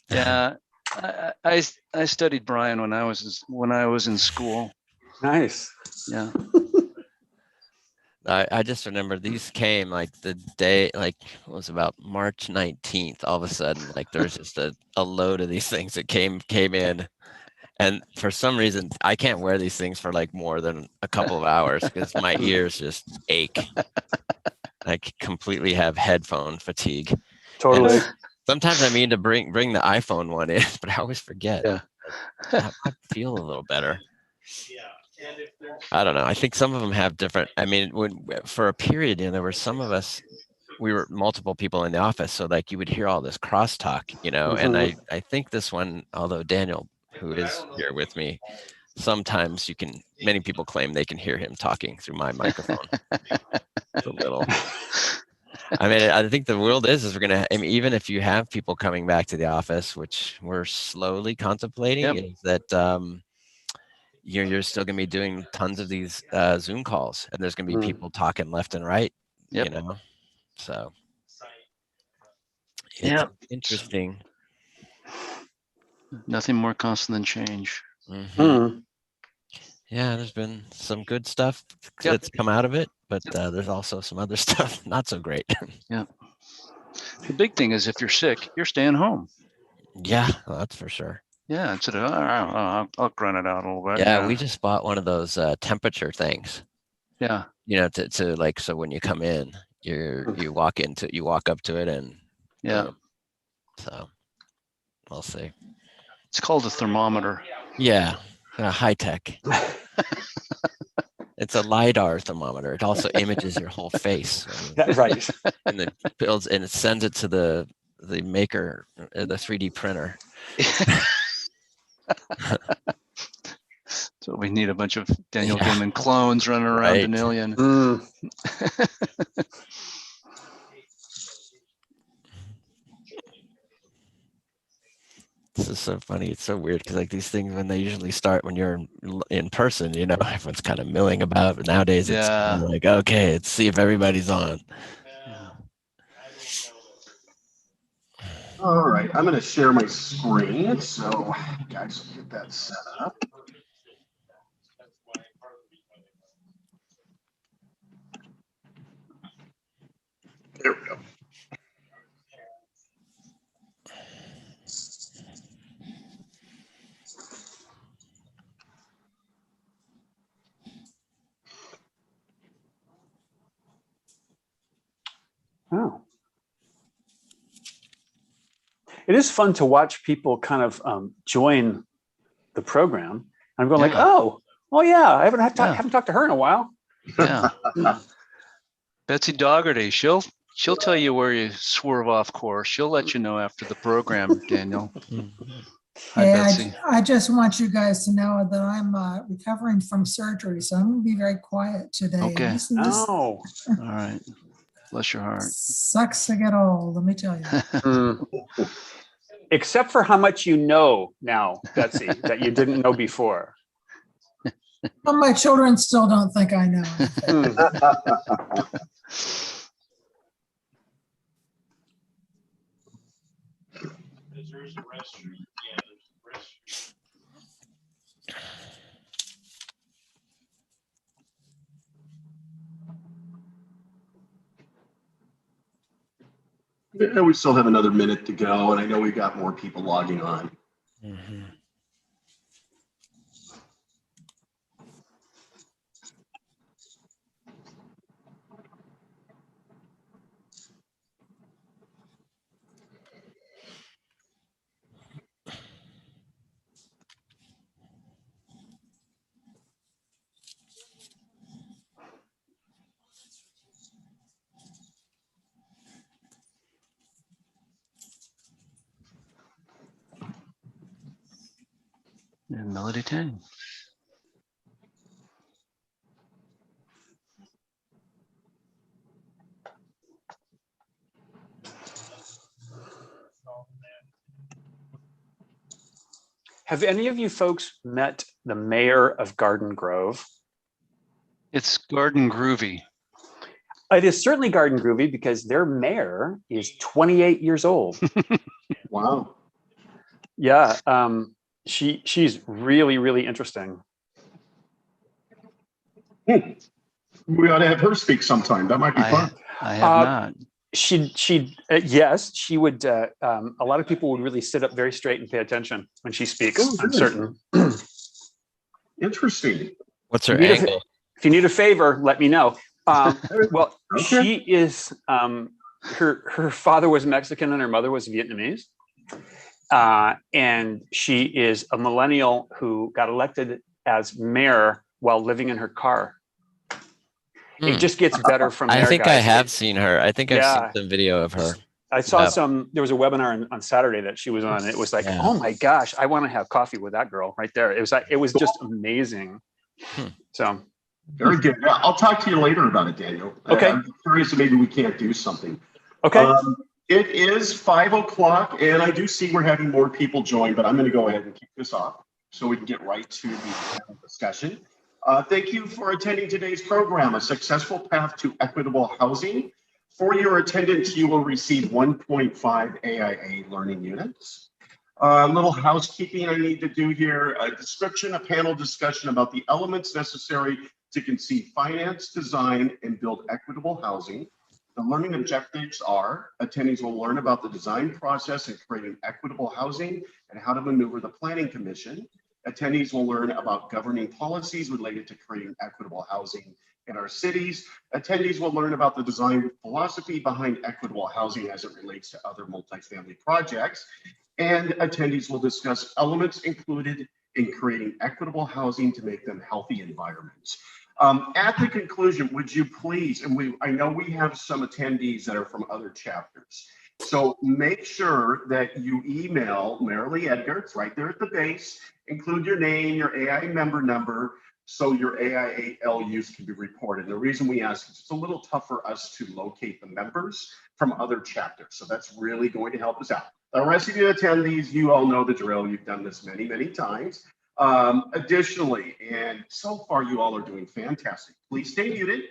Yeah, I studied Brian when I was in school. Nice. Yeah. I just remember these came like the day, like it was about March 19th. All of a sudden, like there was just a load of these things that came in. And for some reason, I can't wear these things for like more than a couple of hours because my ears just ache. I completely have headphone fatigue. Totally. And sometimes I mean to bring the iPhone one in, but I always forget. Yeah. I feel a little better. I don't know. I think some of them have different. I mean, for a period, there were some of us. We were multiple people in the office, so like you would hear all this crosstalk, And I think this one, although Daniel, who is here with me, sometimes many people claim they can hear him talking through my microphone. It's a little. I mean, I think the world is we're gonna. I mean, even if you have people coming back to the office, which we're slowly contemplating, is that you're still gonna be doing tons of these Zoom calls, and there's gonna be people talking left and right. So it's interesting. Nothing more constant than change. Mm-hmm. Yeah, there's been some good stuff that's come out of it, but there's also some other stuff not so great. Yeah. The big thing is if you're sick, you're staying home. Yeah, well, that's for sure. Yeah, instead of I'll grunt it out a little bit. Yeah, we just bought one of those temperature things. Yeah. To like, so when you come in, you walk up to it and boom. So we'll see. It's called a thermometer. Yeah, high tech. It's a LiDAR thermometer. It also images your whole face. Right. And it builds and it sends it to the maker, the 3D printer. So we need a bunch of Daniel Goleman clones running around Denilian. This is so funny. It's so weird because like these things, when they usually start when you're in person, everyone's kind of milling about. But nowadays, it's like, okay, let's see if everybody's on. All right, I'm going to share my screen, so you guys will get that set up. There we go. Oh. It is fun to watch people kind of join the program. I'm going like, oh, yeah, I haven't talked to her in a while. Yeah. Betsy Dougherty, she'll tell you where you swerve off course. She'll let you know after the program, Daniel. Hi, Betsy. I just want you guys to know that I'm recovering from surgery, so I'm going to be very quiet today. Okay. All right. Bless your heart. Sucks to get old, let me tell you. Except for how much you know now, Betsy, that you didn't know before. Well, my children still don't think I know. There's a restroom. Yeah, there's a restroom. Yeah, we still have another minute to go, and I know we got more people logging on. Mm-hmm. And Melody Tang. Have any of you folks met the mayor of Garden Grove? It's Garden Groovy. It is certainly Garden Groovy because their mayor is 28 years old. Wow. Yeah. She's really, really interesting. We ought to have her speak sometime. That might be fun. I have not. Yes, she would. A lot of people would really sit up very straight and pay attention when she speaks. Oh, I'm really? certain. Interesting. What's her angle? If you need a favor, let me know. Well, Okay. she is. Her father was Mexican and her mother was Vietnamese, and she is a millennial who got elected as mayor while living in her car. It just gets better from there. I think guys. I have seen her. I think I've Yeah. seen some video of her. I saw Yeah. there was a webinar on Saturday that she was on. And it was like, Yeah. oh my gosh, I want to have coffee with that girl right there. It was just amazing. So Very good. Yeah, I'll talk to you later about it, Daniel. Okay. I'm curious if maybe we can't do something. Okay. It is 5 o'clock, and I do see we're having more people join, but I'm going to go ahead and kick this off so we can get right to the panel discussion. Thank you for attending today's program, A Successful Path to Equitable Housing. For your attendance, you will receive 1.5 AIA learning units. A little housekeeping I need to do here, a description, a panel discussion about the elements necessary to conceive, finance, design, and build equitable housing. The learning objectives are attendees will learn about the design process in creating equitable housing and how to maneuver the Planning Commission. Attendees will learn about governing policies related to creating equitable housing in our cities. Attendees will learn about the design philosophy behind equitable housing as it relates to other multifamily projects. And attendees will discuss elements included in creating equitable housing to make them healthy environments. At the conclusion, would you please, and I know we have some attendees that are from other chapters, so make sure that you email Marilee Edgar, it's right there at the base, include your name, your AIA member number, so your AIA LUs can be reported. The reason we ask is it's a little tough for us to locate the members from other chapters, so that's really going to help us out. The rest of you attendees, you all know the drill. You've done this many, many times. Additionally, and so far you all are doing fantastic. Please stay muted.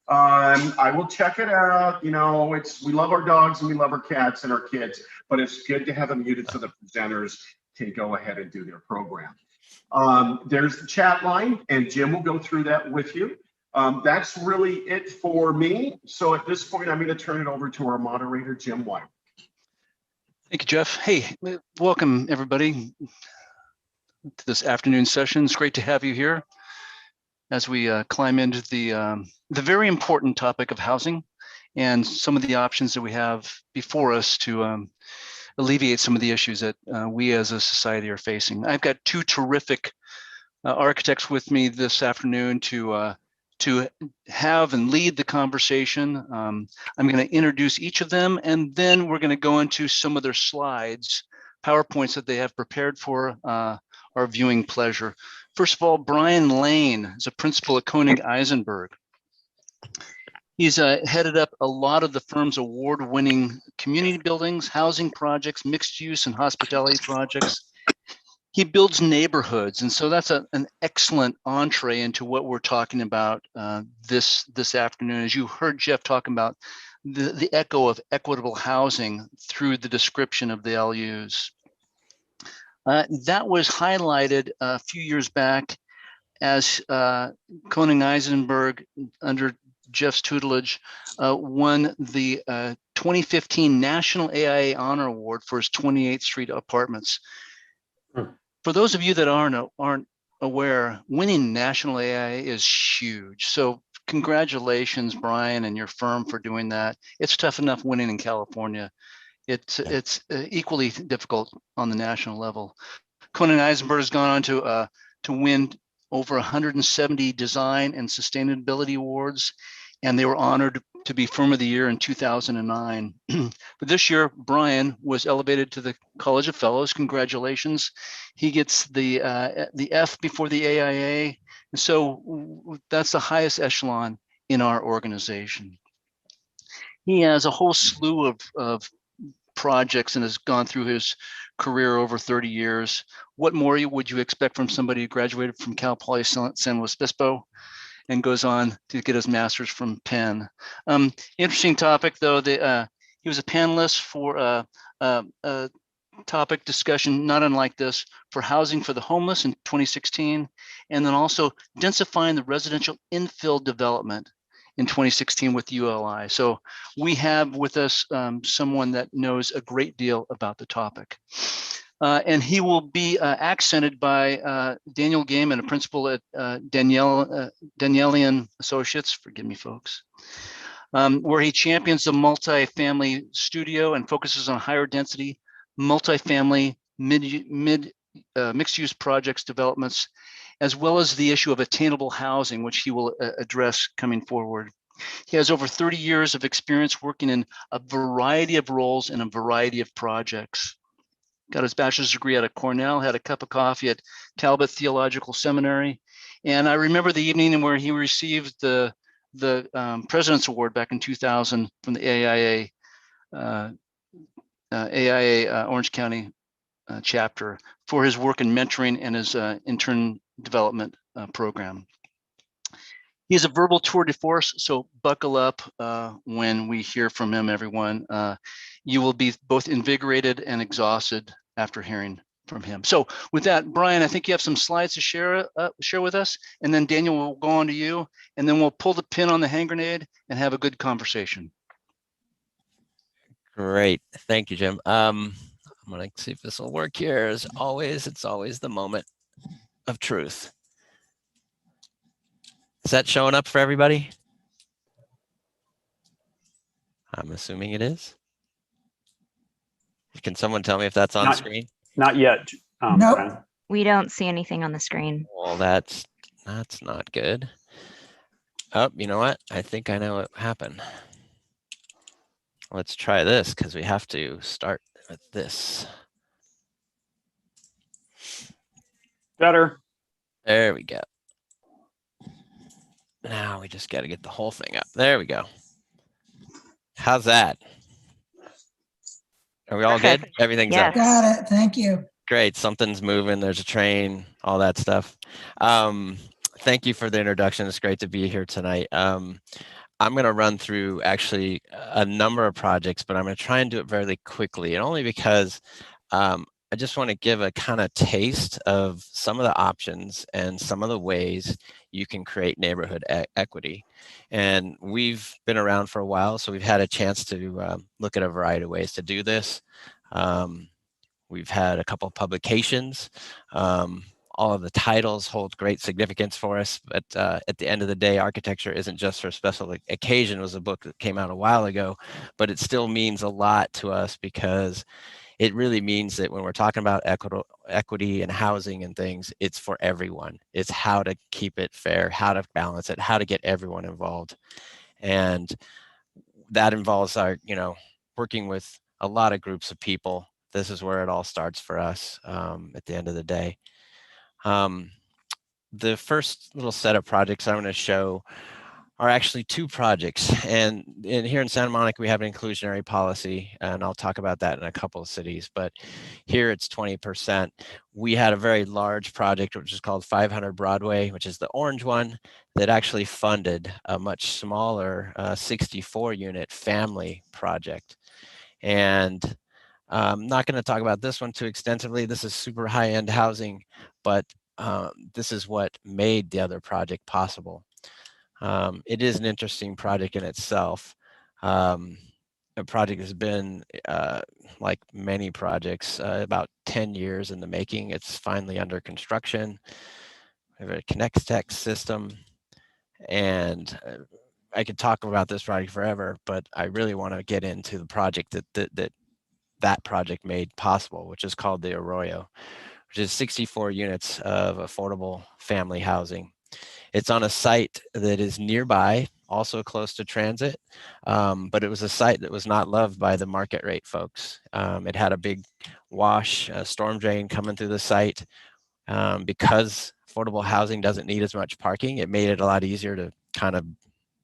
I will check it out. You know, we love our dogs and we love our cats and our kids, but it's good to have them muted so the presenters can go ahead and do their program. There's the chat line, and Jim will go through that with you. That's really it for me. So at this point, I'm going to turn it over to our moderator, Jim White. Thank you, Jeff. Hey, welcome everybody to this afternoon session. It's great to have you here as we climb into the very important topic of housing and some of the options that we have before us to alleviate some of the issues that we as a society are facing. I've got two terrific architects with me this afternoon to have and lead the conversation. I'm going to introduce each of them, and then we're going to go into some of their slides, PowerPoints that they have prepared for our viewing pleasure. First of all, Brian Lane is a principal at Koenig Eisenberg. He's headed up a lot of the firm's award-winning community buildings, housing projects, mixed use and hospitality projects. He builds neighborhoods, and so that's an excellent entree into what we're talking about this afternoon. As you heard Jeff talking about the echo of equitable housing through the description of the LUs. That was highlighted a few years back as Koenig Eisenberg, under Jeff's tutelage, won the 2015 National AIA Honor Award for his 28th Street apartments. For those of you that aren't aware, winning National AIA is huge. So congratulations, Brian, and your firm for doing that. It's tough enough winning in California. It's equally difficult on the national level. Koenig Eisenberg has gone on to win over 170 design and sustainability awards, and they were honored to be Firm of the Year in 2009. But this year, Brian was elevated to the College of Fellows. Congratulations. He gets the F before the AIA. And so that's the highest echelon in our organization. He has a whole slew of projects and has gone through his career over 30 years. What more would you expect from somebody who graduated from Cal Poly San Luis Obispo and goes on to get his master's from Penn? Interesting topic, though. He was a panelist for topic discussion, not unlike this, for housing for the homeless in 2016, and then also densifying the residential infill development in 2016 with ULI. So we have with us someone that knows a great deal about the topic. And he will be accented by Daniel Gaiman, a principal at Danielian Associates, forgive me folks, where he champions the multifamily studio and focuses on higher density, multifamily, mixed use projects developments, as well as the issue of attainable housing, which he will address coming forward. He has over 30 years of experience working in a variety of roles in a variety of projects. Got his bachelor's degree out of Cornell, had a cup of coffee at Talbot Theological Seminary. And I remember the evening where he received the President's Award back in 2000 from the AIA Orange County chapter for his work in mentoring and his intern development program. He's a verbal tour de force, so buckle up when we hear from him, everyone. You will be both invigorated and exhausted after hearing from him. So with that, Brian, I think you have some slides to share with us, and then Daniel will go on to you, and then we'll pull the pin on the hand grenade and have a good conversation. Great. Thank you, Jim. I'm going to see if this will work here. As always, it's always the moment of truth. Is that showing up for everybody? I'm assuming it is. Can someone tell me if that's on screen? Not yet. Nope. Brian. We don't see anything on the screen. Well, that's not good. Oh, you know what? I think I know what happened. Let's try this because we have to start with this. Better. There we go. Now we just got to get the whole thing up. There we go. How's that? Are we all good? Everything's up. Got it. Thank you. Great. Something's moving. There's a train, all that stuff. Thank you for the introduction. It's great to be here tonight. I'm going to run through actually a number of projects, but I'm going to try and do it very quickly, and only because I just want to give a kind of taste of some of the options and some of the ways you can create neighborhood equity. And we've been around for a while, so we've had a chance to look at a variety of ways to do this. We've had a couple of publications. All of the titles hold great significance for us, but at the end of the day, Architecture Isn't Just for a Special Occasion was a book that came out a while ago, but it still means a lot to us because it really means that when we're talking about equity and housing and things, it's for everyone. It's how to keep it fair, how to balance it, how to get everyone involved. And that involves our, working with a lot of groups of people. This is where it all starts for us at the end of the day. The first little set of projects I'm going to show are actually two projects. And here in Santa Monica, we have an inclusionary policy, and I'll talk about that in a couple of cities, but here it's 20%. We had a very large project, which is called 500 Broadway, which is the orange one, that actually funded a much smaller 64-unit family project. And I'm not going to talk about this one too extensively. This is super high-end housing, but this is what made the other project possible. It is an interesting project in itself. The project has been, like many projects, about 10 years in the making. It's finally under construction. We have a Connect system, and I could talk about this project forever, but I really want to get into the project that project made possible, which is called the Arroyo, which is 64 units of affordable family housing. It's on a site that is nearby, also close to transit, but it was a site that was not loved by the market rate folks. It had a big wash, storm drain coming through the site. Because affordable housing doesn't need as much parking, it made it a lot easier to kind of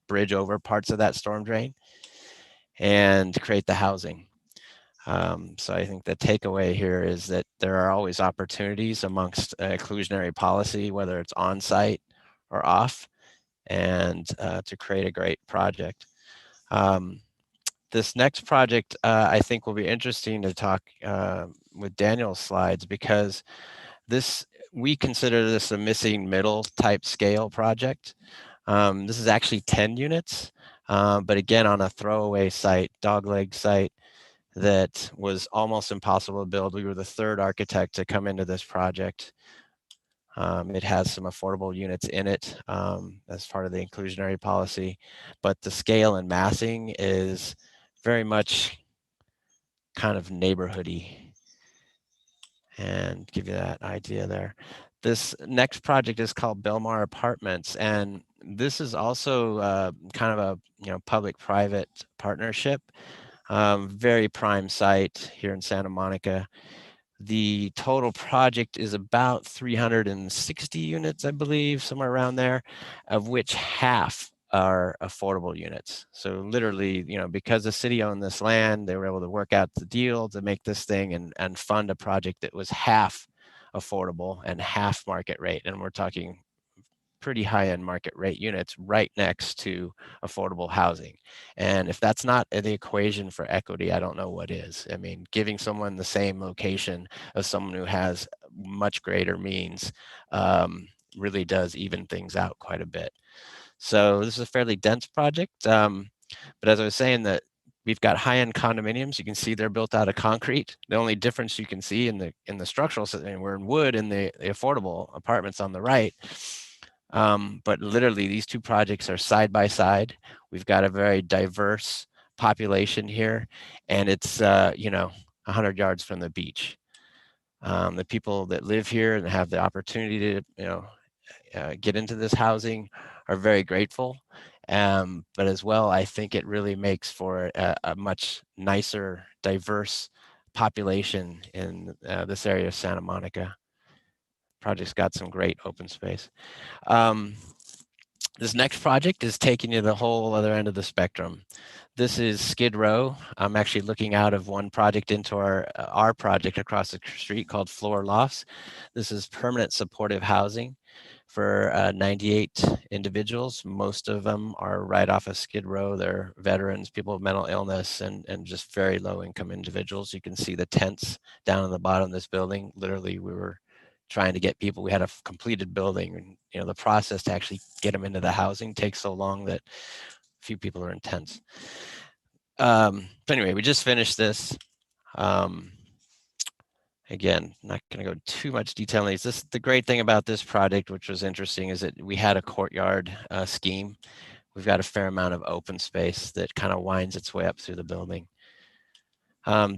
bridge over parts of that storm drain and create the housing. So I think the takeaway here is that there are always opportunities amongst inclusionary policy, whether it's on-site or off, and to create a great project. This next project I think will be interesting to talk with Daniel's slides, because we consider this a missing middle type scale project. This is actually 10 units, but again, on a throwaway site, dogleg site, that was almost impossible to build. We were the third architect to come into this project. It has some affordable units in it as part of the inclusionary policy, but the scale and massing is very much kind of neighborhoody, and give you that idea there. This next project is called Belmar Apartments, and this is also kind of a public-private partnership. Very prime site here in Santa Monica. The total project is about 360 units, I believe, somewhere around there, of which half are affordable units. So literally, because the city owned this land, they were able to work out the deal to make this thing and fund a project that was half affordable and half market rate. And we're talking pretty high-end market rate units right next to affordable housing. And if that's not the equation for equity, I don't know what is. I mean, giving someone the same location as someone who has much greater means really does even things out quite a bit. So this is a fairly dense project. But as I was saying, that we've got high-end condominiums. You can see they're built out of concrete. The only difference you can see in the structural system, we're in wood in the affordable apartments on the right. But literally, these two projects are side by side. We've got a very diverse population here, and it's 100 yards from the beach. The people that live here and have the opportunity to get into this housing are very grateful. But as well, I think it really makes for a much nicer, diverse population in this area of Santa Monica. Project's got some great open space. This next project is taking you the whole other end of the spectrum. This is Skid Row. I'm actually looking out of one project into our project across the street called Floor Lofts. This is permanent supportive housing for 98 individuals. Most of them are right off of Skid Row. They're veterans, people with mental illness, and just very low income individuals. You can see the tents down in the bottom of this building. Literally, we were trying to get people. We had a completed building, and the process to actually get them into the housing takes so long that few people are in tents. But anyway, we just finished this. Again, not going to go too much detail on these. The great thing about this project, which was interesting, is that we had a courtyard scheme. We've got a fair amount of open space that kind of winds its way up through the building.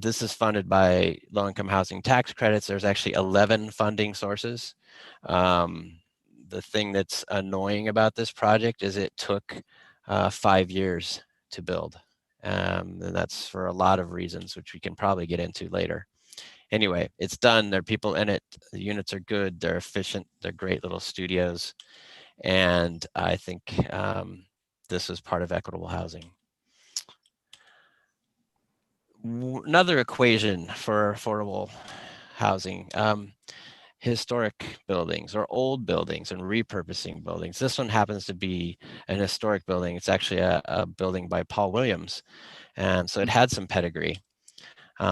This is funded by low-income housing tax credits. There's actually 11 funding sources. The thing that's annoying about this project is it took 5 years to build. And that's for a lot of reasons, which we can probably get into later. Anyway, it's done. There are people in it. The units are good. They're efficient. They're great little studios. And I think this is part of equitable housing. Another equation for affordable housing, historic buildings or old buildings and repurposing buildings. This one happens to be an historic building. It's actually a building by Paul Williams. And so it had some pedigree.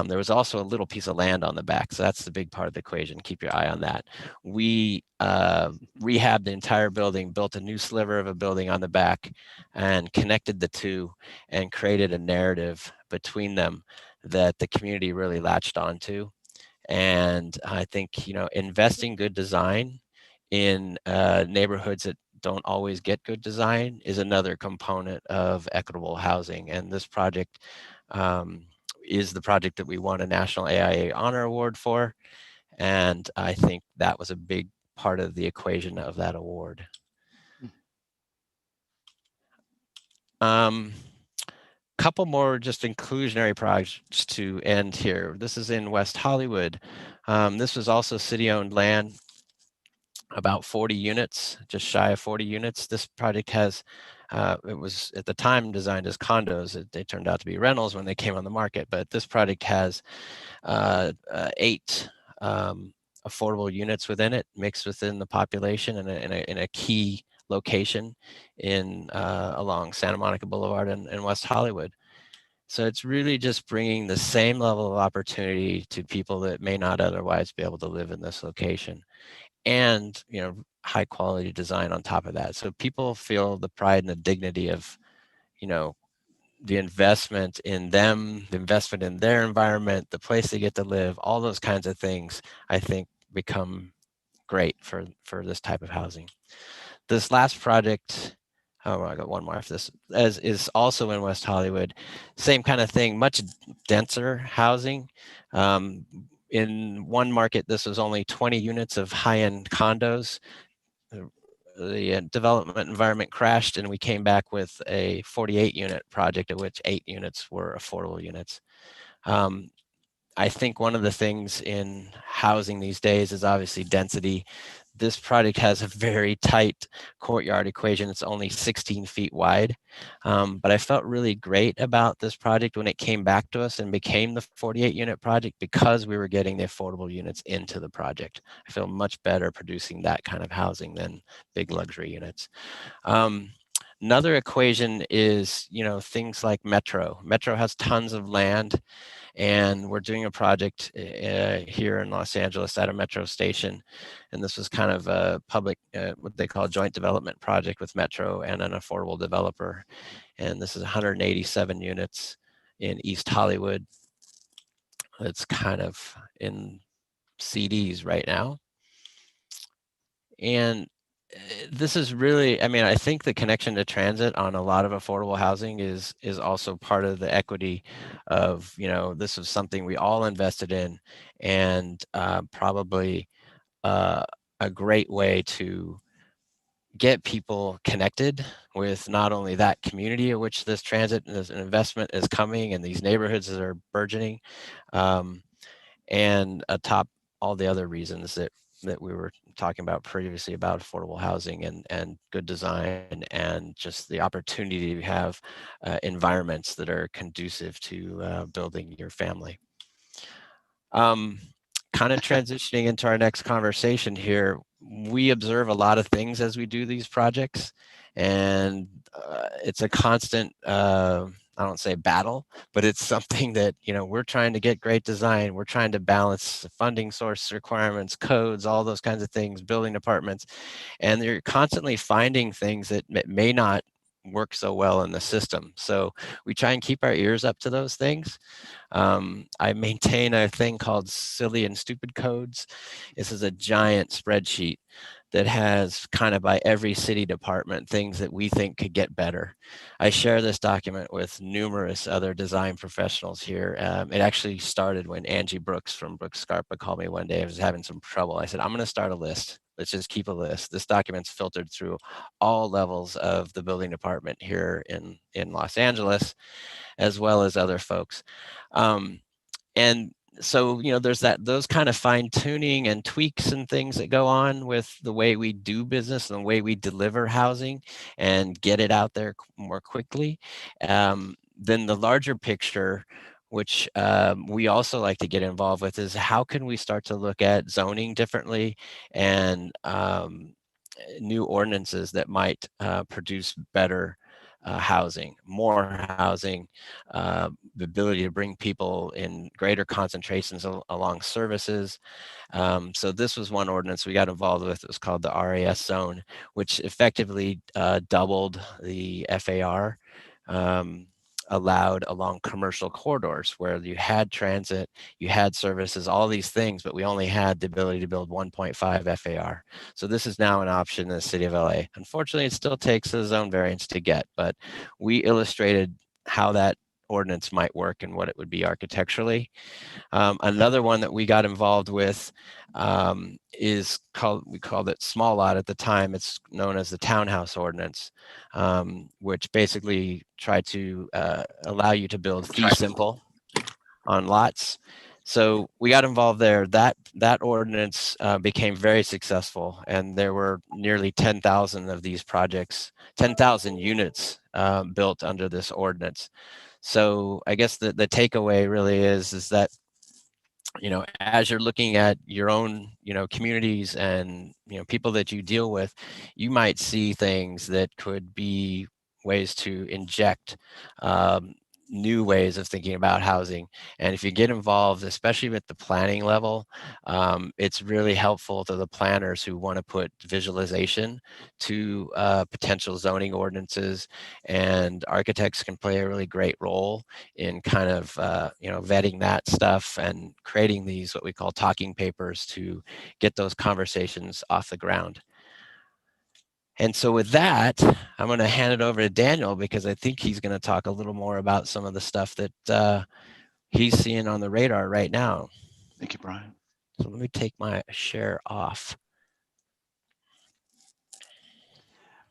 There was also a little piece of land on the back. So that's the big part of the equation. Keep your eye on that. We rehabbed the entire building, built a new sliver of a building on the back, and connected the two and created a narrative between them that the community really latched onto. And I think, investing good design in neighborhoods that don't always get good design is another component of equitable housing. And this project is the project that we won a National AIA Honor Award for. And I think that was a big part of the equation of that award. Couple more just inclusionary projects to end here. This is in West Hollywood. This was also city-owned land, about 40 units, just shy of 40 units. This project has, it was at the time designed as condos. They turned out to be rentals when they came on the market, but this project has 8 affordable units within it, mixed within the population in a key location in along Santa Monica Boulevard in West Hollywood. So it's really just bringing the same level of opportunity to people that may not otherwise be able to live in this location, and high quality design on top of that. So people feel the pride and the dignity of the investment in them, the investment in their environment, the place they get to live, all those kinds of things, I think become great for this type of housing. This last project, oh, I got one more after this, as is also in West Hollywood. Same kind of thing, much denser housing. In one market, this was only 20 units of high-end condos. The development environment crashed, and we came back with a 48-unit project, of which 8 units were affordable units. I think one of the things in housing these days is obviously density. This project has a very tight courtyard equation. It's only 16 feet wide. But I felt really great about this project when it came back to us and became the 48-unit project, because we were getting the affordable units into the project. I feel much better producing that kind of housing than big luxury units. Another equation is, things like Metro. Metro has tons of land, and we're doing a project here in Los Angeles at a Metro station. And this was kind of a public, what they call a joint development project with Metro and an affordable developer. And this is 187 units in East Hollywood. It's kind of in CDs right now. And this is really, I think the connection to transit on a lot of affordable housing is also part of the equity of, this is something we all invested in, and probably a great way to get people connected with not only that community of which this transit as an investment is coming, and these neighborhoods that are burgeoning, and atop all the other reasons that we were talking about previously about affordable housing and good design, and just the opportunity to have environments that are conducive to building your family. Kind of transitioning into our next conversation here, we observe a lot of things as we do these projects, and it's a constant, I don't say battle, but it's something that, we're trying to get great design. We're trying to balance funding source requirements, codes, all those kinds of things, building departments, and you're constantly finding things that may not work so well in the system. So we try and keep our ears up to those things. I maintain a thing called Silly and Stupid Codes. This is a giant spreadsheet that has kind of by every city department things that we think could get better. I share this document with numerous other design professionals here. It actually started when Angie Brooks from Brooks Scarpa called me one day. I was having some trouble. I said, I'm going to start a list. Let's just keep a list. This document's filtered through all levels of the building department here in Los Angeles, as well as other folks. And so, there's those kind of fine tuning and tweaks and things that go on with the way we do business and the way we deliver housing and get it out there more quickly. Then the larger picture, which we also like to get involved with, is how can we start to look at zoning differently, and new ordinances that might produce better housing, more housing, the ability to bring people in greater concentrations along services. So this was one ordinance we got involved with. It was called the RAS zone, which effectively doubled the FAR allowed along commercial corridors, where you had transit, you had services, all these things, but we only had the ability to build 1.5 FAR. So this is now an option in the city of LA. Unfortunately, it still takes a zone variance to get, but we illustrated how that ordinance might work and what it would be architecturally. Another one that we got involved with is we called it small lot at the time. It's known as the townhouse ordinance, which basically tried to allow you to build fee simple on lots. So we got involved there. That ordinance became very successful, and there were nearly 10,000 of these projects, 10,000 units built under this ordinance. So I guess the takeaway really is that, as you're looking at your own, communities and, people that you deal with, you might see things that could be ways to inject new ways of thinking about housing. And if you get involved, especially with the planning level, it's really helpful to the planners who want to put visualization to potential zoning ordinances, and architects can play a really great role in kind of vetting that stuff and creating these what we call talking papers to get those conversations off the ground. And so with that, I'm going to hand it over to Daniel, because I think he's going to talk a little more about some of the stuff that he's seeing on the radar right now. Thank you, Brian. So let me take my share off.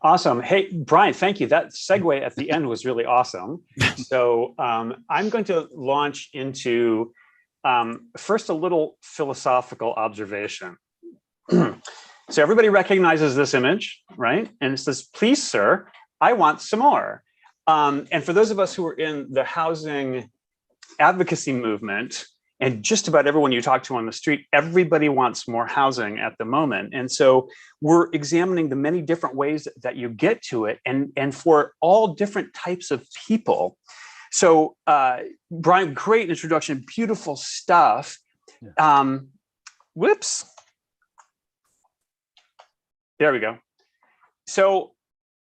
Awesome. Hey, Brian, thank you. That segue at the end was really awesome. So I'm going to launch into first a little philosophical observation. So everybody recognizes this image, right? And it says, please, sir, I want some more. And for those of us who are in the housing advocacy movement, and just about everyone you talk to on the street, everybody wants more housing at the moment. And so we're examining the many different ways that you get to it, and for all different types of people. So Brian, great introduction, beautiful stuff. Whoops. There we go. So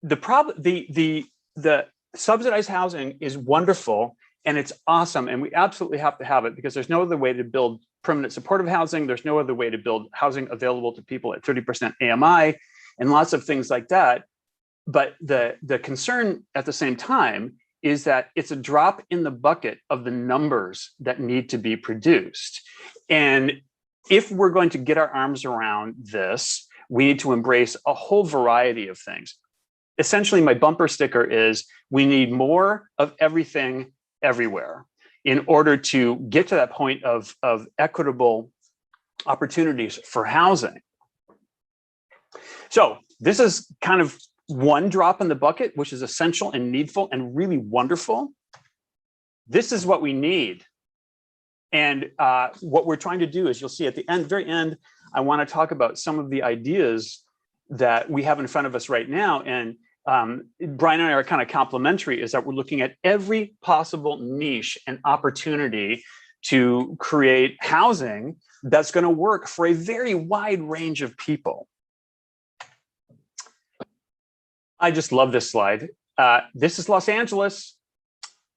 the subsidized housing is wonderful and it's awesome, and we absolutely have to have it, because there's no other way to build permanent supportive housing. There's no other way to build housing available to people at 30% AMI and lots of things like that. But the concern at the same time is that it's a drop in the bucket of the numbers that need to be produced. And if we're going to get our arms around this, we need to embrace a whole variety of things. Essentially, my bumper sticker is, we need more of everything everywhere in order to get to that point of equitable opportunities for housing. So this is kind of one drop in the bucket, which is essential and needful and really wonderful. This is what we need. And what we're trying to do is, you'll see at the end, very end, I want to talk about some of the ideas that we have in front of us right now. And Brian and I are kind of complementary, is that we're looking at every possible niche and opportunity to create housing that's going to work for a very wide range of people. I just love this slide. This is Los Angeles.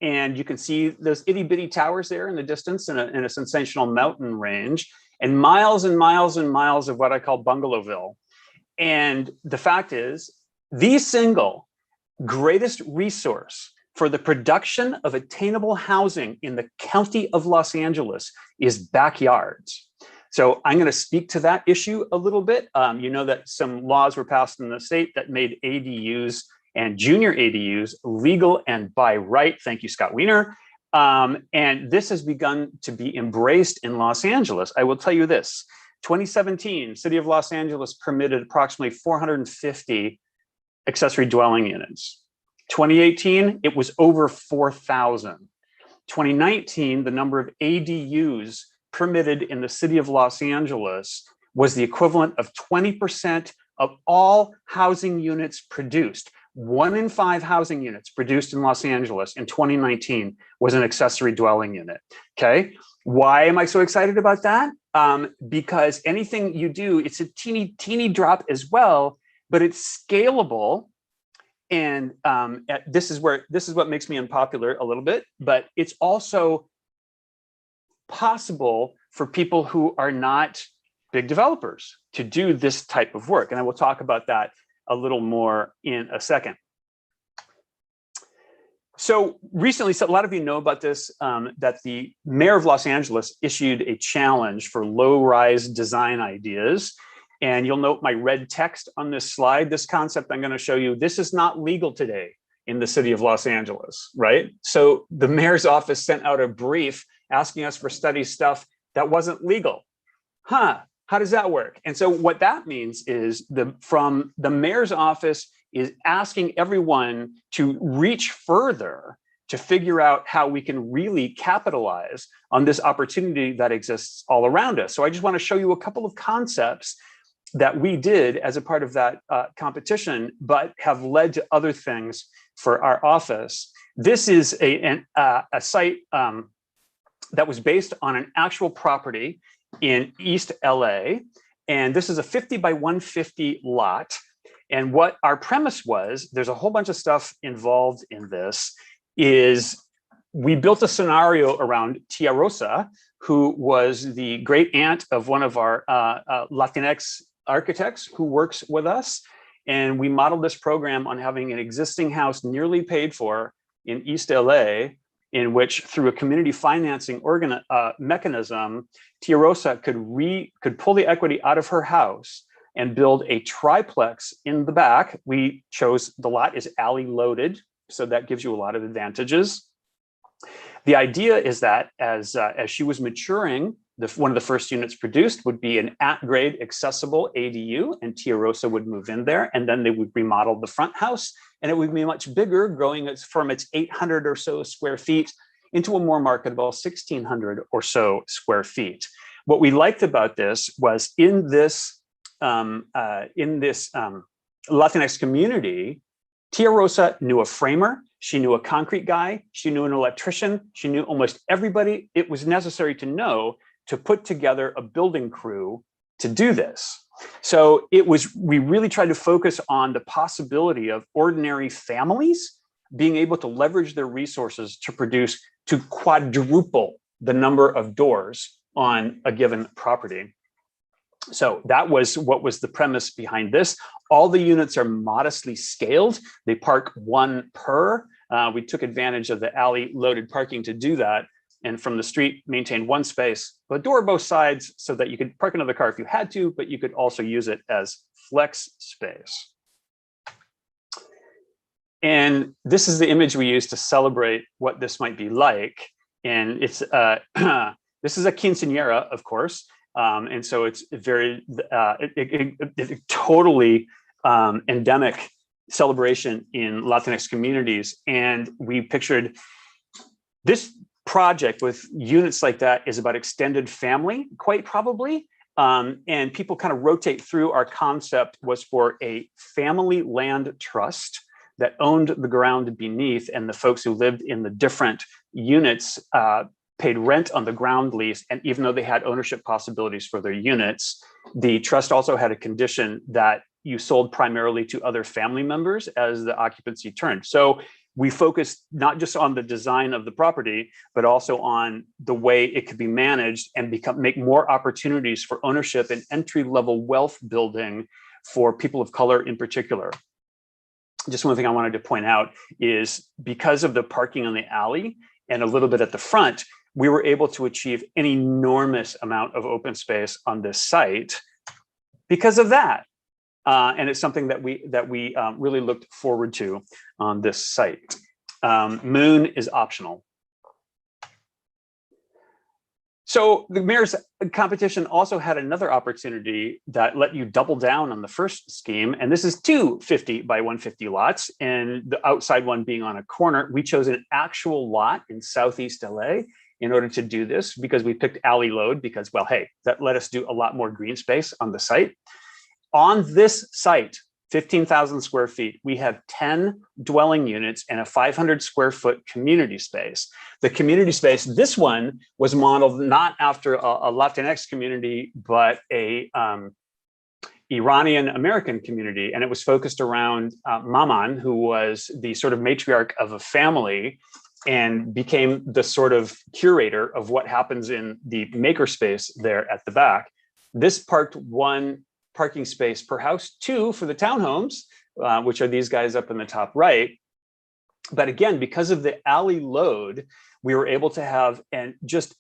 And you can see those itty bitty towers there in the distance in a sensational mountain range, and miles and miles and miles of what I call Bungalowville. And the fact is, the single greatest resource for the production of attainable housing in the county of Los Angeles is backyards. So I'm going to speak to that issue a little bit. You know that some laws were passed in the state that made ADUs and junior ADUs legal and by right. Thank you, Scott Wiener. And this has begun to be embraced in Los Angeles. I will tell you this, 2017, City of Los Angeles permitted approximately 450 accessory dwelling units. 2018, it was over 4,000. 2019, the number of ADUs permitted in the City of Los Angeles was the equivalent of 20% of all housing units produced. 1 in 5 housing units produced in Los Angeles in 2019 was an accessory dwelling unit. Okay, why am I so excited about that? Because anything you do, it's a teeny drop as well, but it's scalable. And this is what makes me unpopular a little bit, but it's also possible for people who are not big developers to do this type of work. And I will talk about that a little more in a second. So recently, so a lot of you know about this, that the mayor of Los Angeles issued a challenge for low-rise design ideas. And you'll note my red text on this slide. This concept I'm going to show you, this is not legal today in the city of Los Angeles, right? So the mayor's office sent out a brief asking us for study stuff that wasn't legal. How does that work? And so what that means is from the mayor's office is asking everyone to reach further to figure out how we can really capitalize on this opportunity that exists all around us. So I just want to show you a couple of concepts that we did as a part of that competition, but have led to other things for our office. This is a site that was based on an actual property in East LA. And this is a 50 by 150 lot. And what our premise was, there's a whole bunch of stuff involved in this, is we built a scenario around Tia Rosa, who was the great aunt of one of our Latinx architects who works with us. And we modeled this program on having an existing house nearly paid for in East LA, in which through a community financing mechanism, Tia Rosa could pull the equity out of her house and build a triplex in the back. We chose, the lot is alley loaded, so that gives you a lot of advantages. The idea is that as she was maturing, one of the first units produced would be an at-grade accessible ADU, and Tia Rosa would move in there, and then they would remodel the front house, and it would be much bigger, growing from its 800 or so square feet into a more marketable 1,600 or so square feet. What we liked about this was in this Latinx community, Tia Rosa knew a framer, she knew a concrete guy, she knew an electrician, she knew almost everybody it was necessary to know to put together a building crew to do this. So we really tried to focus on the possibility of ordinary families being able to leverage their resources to quadruple the number of doors on a given property. So that was what was the premise behind this. All the units are modestly scaled. They park one per. We took advantage of the alley loaded parking to do that. And from the street, maintain one space, a door both sides, so that you could park another car if you had to, but you could also use it as flex space. And this is the image we use to celebrate what this might be like. And it's this is a quinceañera, of course. And so it's very totally endemic celebration in Latinx communities. And we pictured this project with units like that is about extended family, quite probably. And people kind of rotate through. Our concept was for a family land trust that owned the ground beneath, and the folks who lived in the different units paid rent on the ground lease. And even though they had ownership possibilities for their units, the trust also had a condition that you sold primarily to other family members as the occupancy turned. So we focused not just on the design of the property, but also on the way it could be managed and make more opportunities for ownership and entry-level wealth building for people of color in particular. Just one thing I wanted to point out is because of the parking on the alley and a little bit at the front, we were able to achieve an enormous amount of open space on this site because of that. And it's something that we really looked forward to on this site. Moon is optional. So the mayor's competition also had another opportunity that let you double down on the first scheme. And this is two 50 by 150 lots, and the outside one being on a corner. We chose an actual lot in Southeast LA in order to do this, because we picked alley load because, well, hey, that let us do a lot more green space on the site. On this site, 15,000 square feet, we have 10 dwelling units and a 500 square foot community space. The community space, this one was modeled not after a Latinx community, but a Iranian American community. And it was focused around Maman, who was the sort of matriarch of a family and became the sort of curator of what happens in the makerspace there at the back. This parked one parking space per house, two for the townhomes, which are these guys up in the top right. But again, because of the alley load, we were able to have an just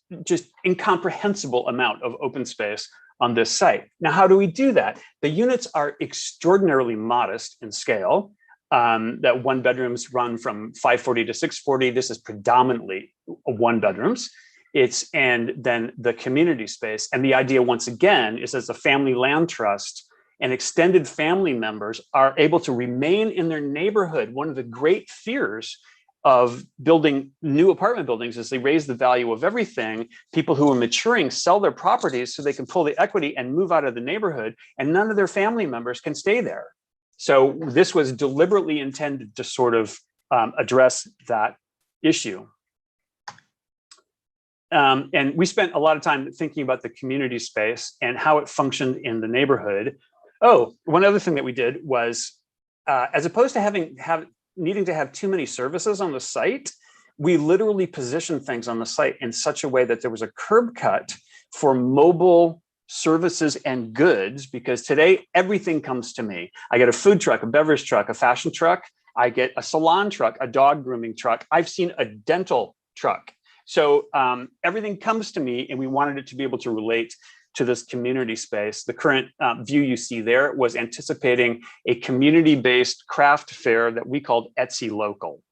incomprehensible amount of open space on this site. Now, how do we do that? The units are extraordinarily modest in scale. That one bedrooms run from 540 to 640. This is predominantly one bedrooms. And then the community space. And the idea, once again, is as a family land trust and extended family members are able to remain in their neighborhood. One of the great fears of building new apartment buildings is they raise the value of everything. People who are maturing sell their properties so they can pull the equity and move out of the neighborhood, and none of their family members can stay there. So this was deliberately intended to sort of address that issue. And we spent a lot of time thinking about the community space and how it functioned in the neighborhood. Oh, one other thing that we did was, as opposed to needing to have too many services on the site, we literally positioned things on the site in such a way that there was a curb cut for mobile services and goods, because today everything comes to me. I get a food truck, a beverage truck, a fashion truck, I get a salon truck, a dog grooming truck. I've seen a dental truck. So everything comes to me, and we wanted it to be able to relate to this community space. The current view you see there was anticipating a community-based craft fair that we called Etsy Local.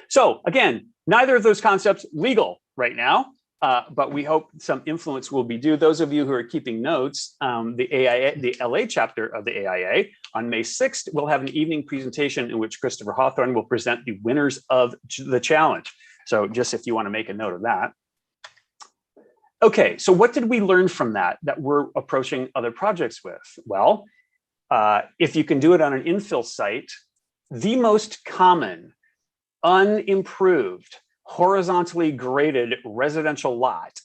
So again, neither of those concepts legal right now, but we hope some influence will be due. Those of you who are keeping notes, the LA chapter of the AIA on May 6th, we'll have an evening presentation in which Christopher Hawthorne will present the winners of the challenge. So just if you want to make a note of that. Okay, so what did we learn from that we're approaching other projects with? Well, if you can do it on an infill site, the most common unimproved, horizontally graded residential lot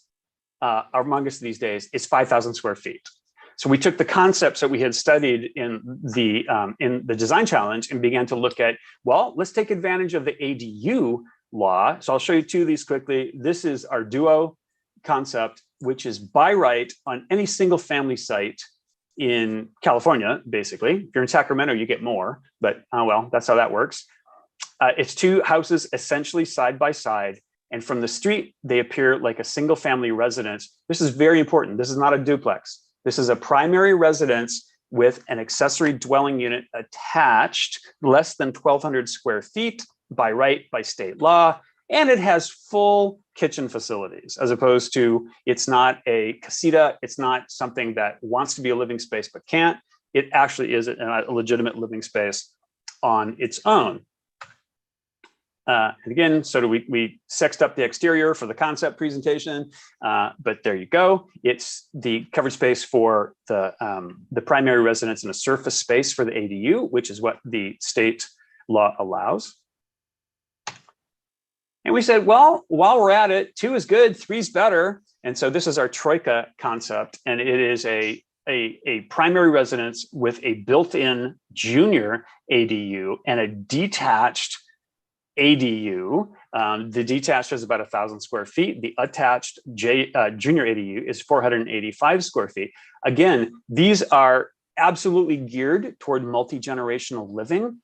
among us these days is 5,000 square feet. So we took the concepts that we had studied in the design challenge and began to look at, well, let's take advantage of the ADU law. So I'll show you two of these quickly. This is our duo concept, which is by right on any single family site in California, basically. If you're in Sacramento, you get more, but well, that's how that works. It's two houses essentially side by side, and from the street, they appear like a single family residence. This is very important. This is not a duplex. This is a primary residence with an accessory dwelling unit attached, less than 1,200 square feet by right, by state law, and it has full kitchen facilities, as opposed to, it's not a casita, it's not something that wants to be a living space but can't. It actually is a legitimate living space on its own. And again, so we sexed up the exterior for the concept presentation, but there you go. It's the covered space for the primary residence and a surface space for the ADU, which is what the state law allows. And we said, well, while we're at it, 2 is good, 3 is better. And so this is our Troika concept, and it is a primary residence with a built-in junior ADU and a detached ADU. The detached is about 1,000 square feet. The attached junior ADU is 485 square feet. Again, these are absolutely geared toward multi-generational living.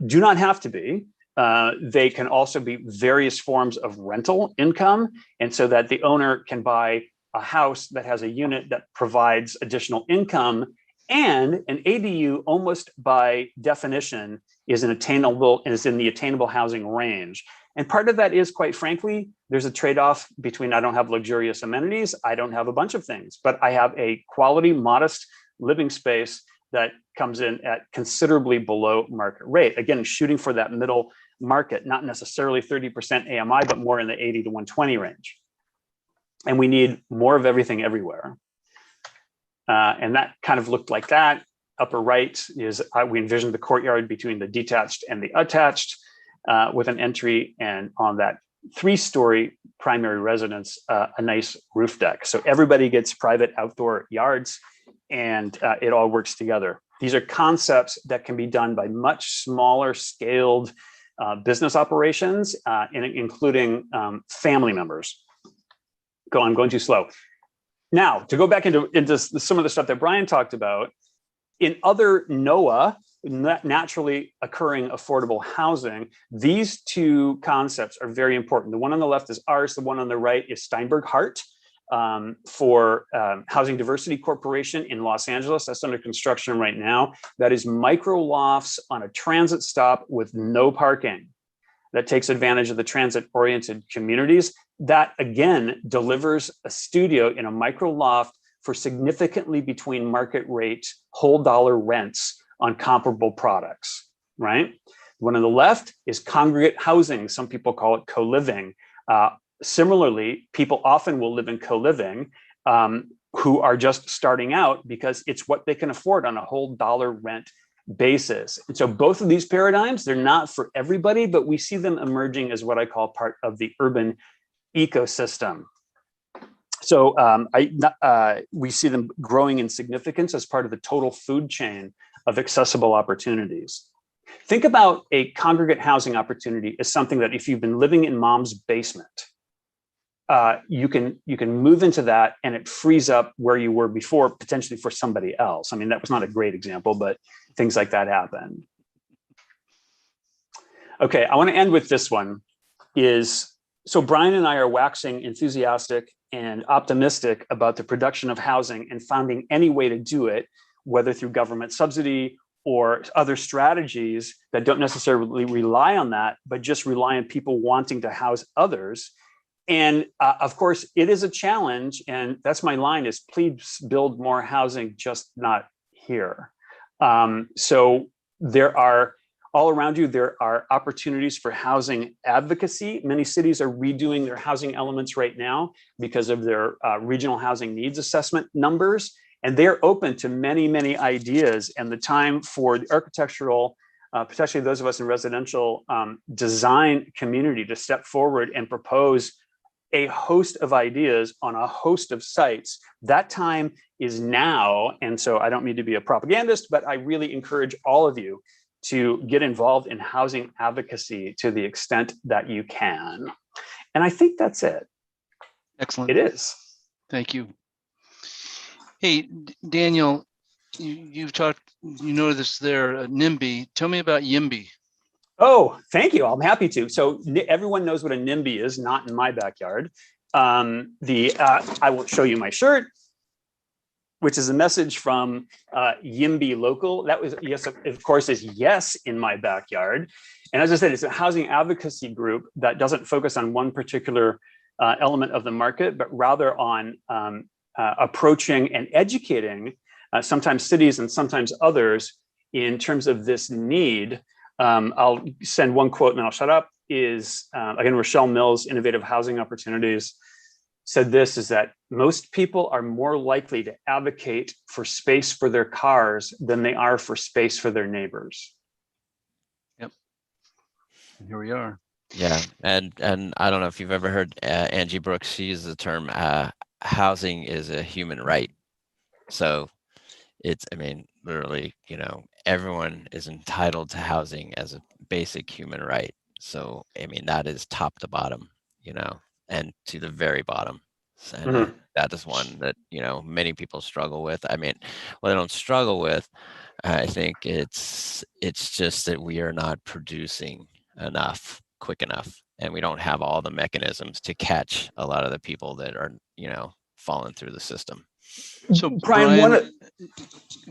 Do not have to be. They can also be various forms of rental income, and so that the owner can buy a house that has a unit that provides additional income. And an ADU, almost by definition, is in the attainable housing range. And part of that is, quite frankly, there's a trade-off between, I don't have luxurious amenities, I don't have a bunch of things, but I have a quality, modest living space that comes in at considerably below market rate. Again, shooting for that middle market, not necessarily 30% AMI, but more in the 80 to 120 range. And we need more of everything everywhere. And that kind of looked like that. Upper right is, we envisioned the courtyard between the detached and the attached with an entry, and on that 3-story primary residence, a nice roof deck. So everybody gets private outdoor yards, and it all works together. These are concepts that can be done by much smaller scaled business operations, including family members. I'm going too slow. Now, to go back into some of the stuff that Brian talked about, in other NOAA, naturally occurring affordable housing, these 2 concepts are very important. The one on the left is ours. The one on the right is Steinberg Hart for Housing Diversity Corporation in Los Angeles. That's under construction right now. That is micro lofts on a transit stop with no parking. That takes advantage of the transit-oriented communities. That, again, delivers a studio in a micro loft for significantly between market rate, whole dollar rents on comparable products, right? The one on the left is congregate housing. Some people call it co-living. Similarly, people often will live in co-living who are just starting out because it's what they can afford on a whole dollar rent basis. And so both of these paradigms, they're not for everybody, but we see them emerging as what I call part of the urban ecosystem. So we see them growing in significance as part of the total food chain of accessible opportunities. Think about a congregate housing opportunity as something that if you've been living in mom's basement, you can move into that and it frees up where you were before, potentially for somebody else. I mean, that was not a great example, but things like that happen. Okay, I want to end with this one. So Brian and I are waxing enthusiastic and optimistic about the production of housing and finding any way to do it, whether through government subsidy or other strategies that don't necessarily rely on that, but just rely on people wanting to house others. And of course, it is a challenge. And that's my line is, please build more housing, just not here. So there are, all around you, there are opportunities for housing advocacy. Many cities are redoing their housing elements right now because of their regional housing needs assessment numbers. And they're open to many, many ideas. And the time for the architectural, especially those of us in residential design community, to step forward and propose a host of ideas on a host of sites, that time is now. And so I don't mean to be a propagandist, but I really encourage all of you to get involved in housing advocacy to the extent that you can. And I think that's it. Excellent. It is. Thank you. Hey, Daniel, you've talked, you know this there, NIMBY. Tell me about YIMBY. Oh, thank you. I'm happy to. So everyone knows what a NIMBY is, not in my backyard. I will show you my shirt, which is a message from YIMBY Local. That was, yes, of course, is yes in my backyard. And as I said, it's a housing advocacy group that doesn't focus on one particular element of the market, but rather on approaching and educating sometimes cities and sometimes others in terms of this need. I'll send one quote and then I'll shut up, is again, Rochelle Mills, Innovative Housing Opportunities, said this, is that most people are more likely to advocate for space for their cars than they are for space for their neighbors. Yep. And here we are. Yeah, and I don't know if you've ever heard Angie Brooks. She uses the term housing is a human right. So it's, I mean, literally, you know, everyone is entitled to housing as a basic human right. So, I mean, that is top to bottom, you know, and to the very bottom. And that is one that, you know, many people struggle with. I mean, well, they don't struggle with. I think it's just that we are not producing enough quick enough, and we don't have all the mechanisms to catch a lot of the people that are, you know, falling through the system. So Brian,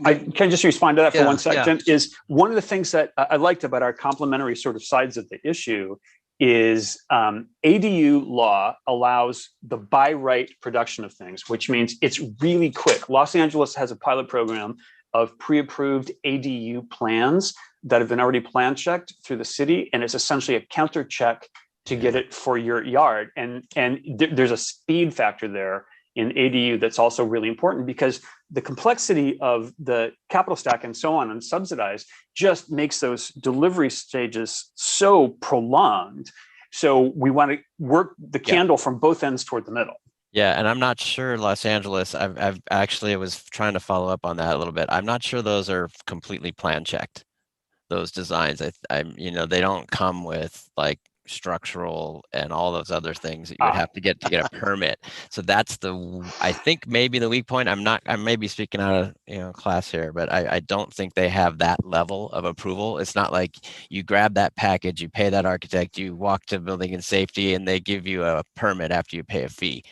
I can just respond to that for 1 second. Yeah. Is one of the things that I liked about our complementary sort of sides of the issue is ADU law allows the by right production of things, which means it's really quick. Los Angeles has a pilot program of pre-approved ADU plans that have been already plan checked through the city, and it's essentially a counter check to get it for your yard. And there's a speed factor there in ADU that's also really important, because the complexity of the capital stack and so on and subsidized just makes those delivery stages so prolonged. So we want to work the candle from both ends toward the middle. Yeah, and I'm not sure Los Angeles, I've actually, I was trying to follow up on that a little bit. I'm not sure those are completely plan checked, those designs. I'm, you know, they don't come with like structural and all those other things that you would have to get a permit. So that's I think maybe the weak point. I may be speaking out of, you know, class here, but I don't think they have that level of approval. It's not like you grab that package, you pay that architect, you walk to building and safety, and they give you a permit after you pay a fee.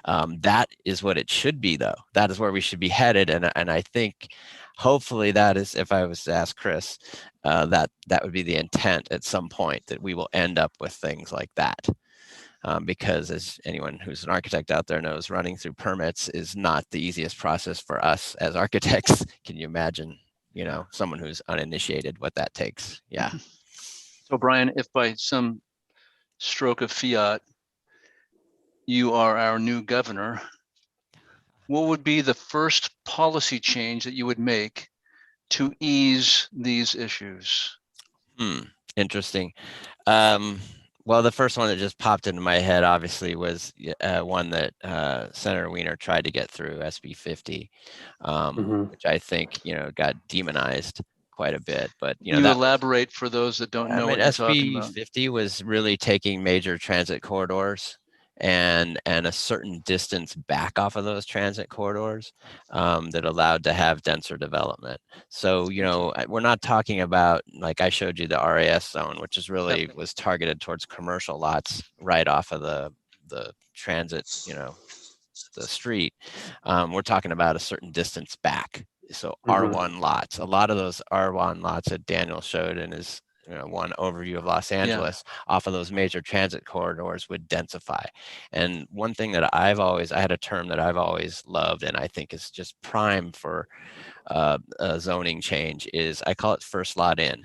That is what it should be, though. That is where we should be headed. And I think hopefully that is, if I was to ask Chris, that would be the intent at some point, that we will end up with things like that. Because as anyone who's an architect out there knows, running through permits is not the easiest process for us as architects. Can you imagine, you know, someone who's uninitiated, what that takes? Yeah. So Brian, if by some stroke of fiat, you are our new governor, what would be the first policy change that you would make to ease these issues? Interesting. Well, the first one that just popped into my head, obviously, was one that Senator Wiener tried to get through, SB 50, which I think, got demonized quite a bit. But, Can you that elaborate for those that don't know what you're talking SB about? 50 was really taking major transit corridors and a certain distance back off of those transit corridors that allowed to have denser development. So, we're not talking about, like I showed you, the RAS zone, which is really was targeted towards commercial lots right off of the transit, the street. We're talking about a certain distance back. So R1 lots, a lot of those R1 lots that Daniel showed in his one overview of Los Angeles off of those major transit corridors would densify. And one thing that I had a term that I've always loved, and I think is just prime for a zoning change, is I call it first lot in.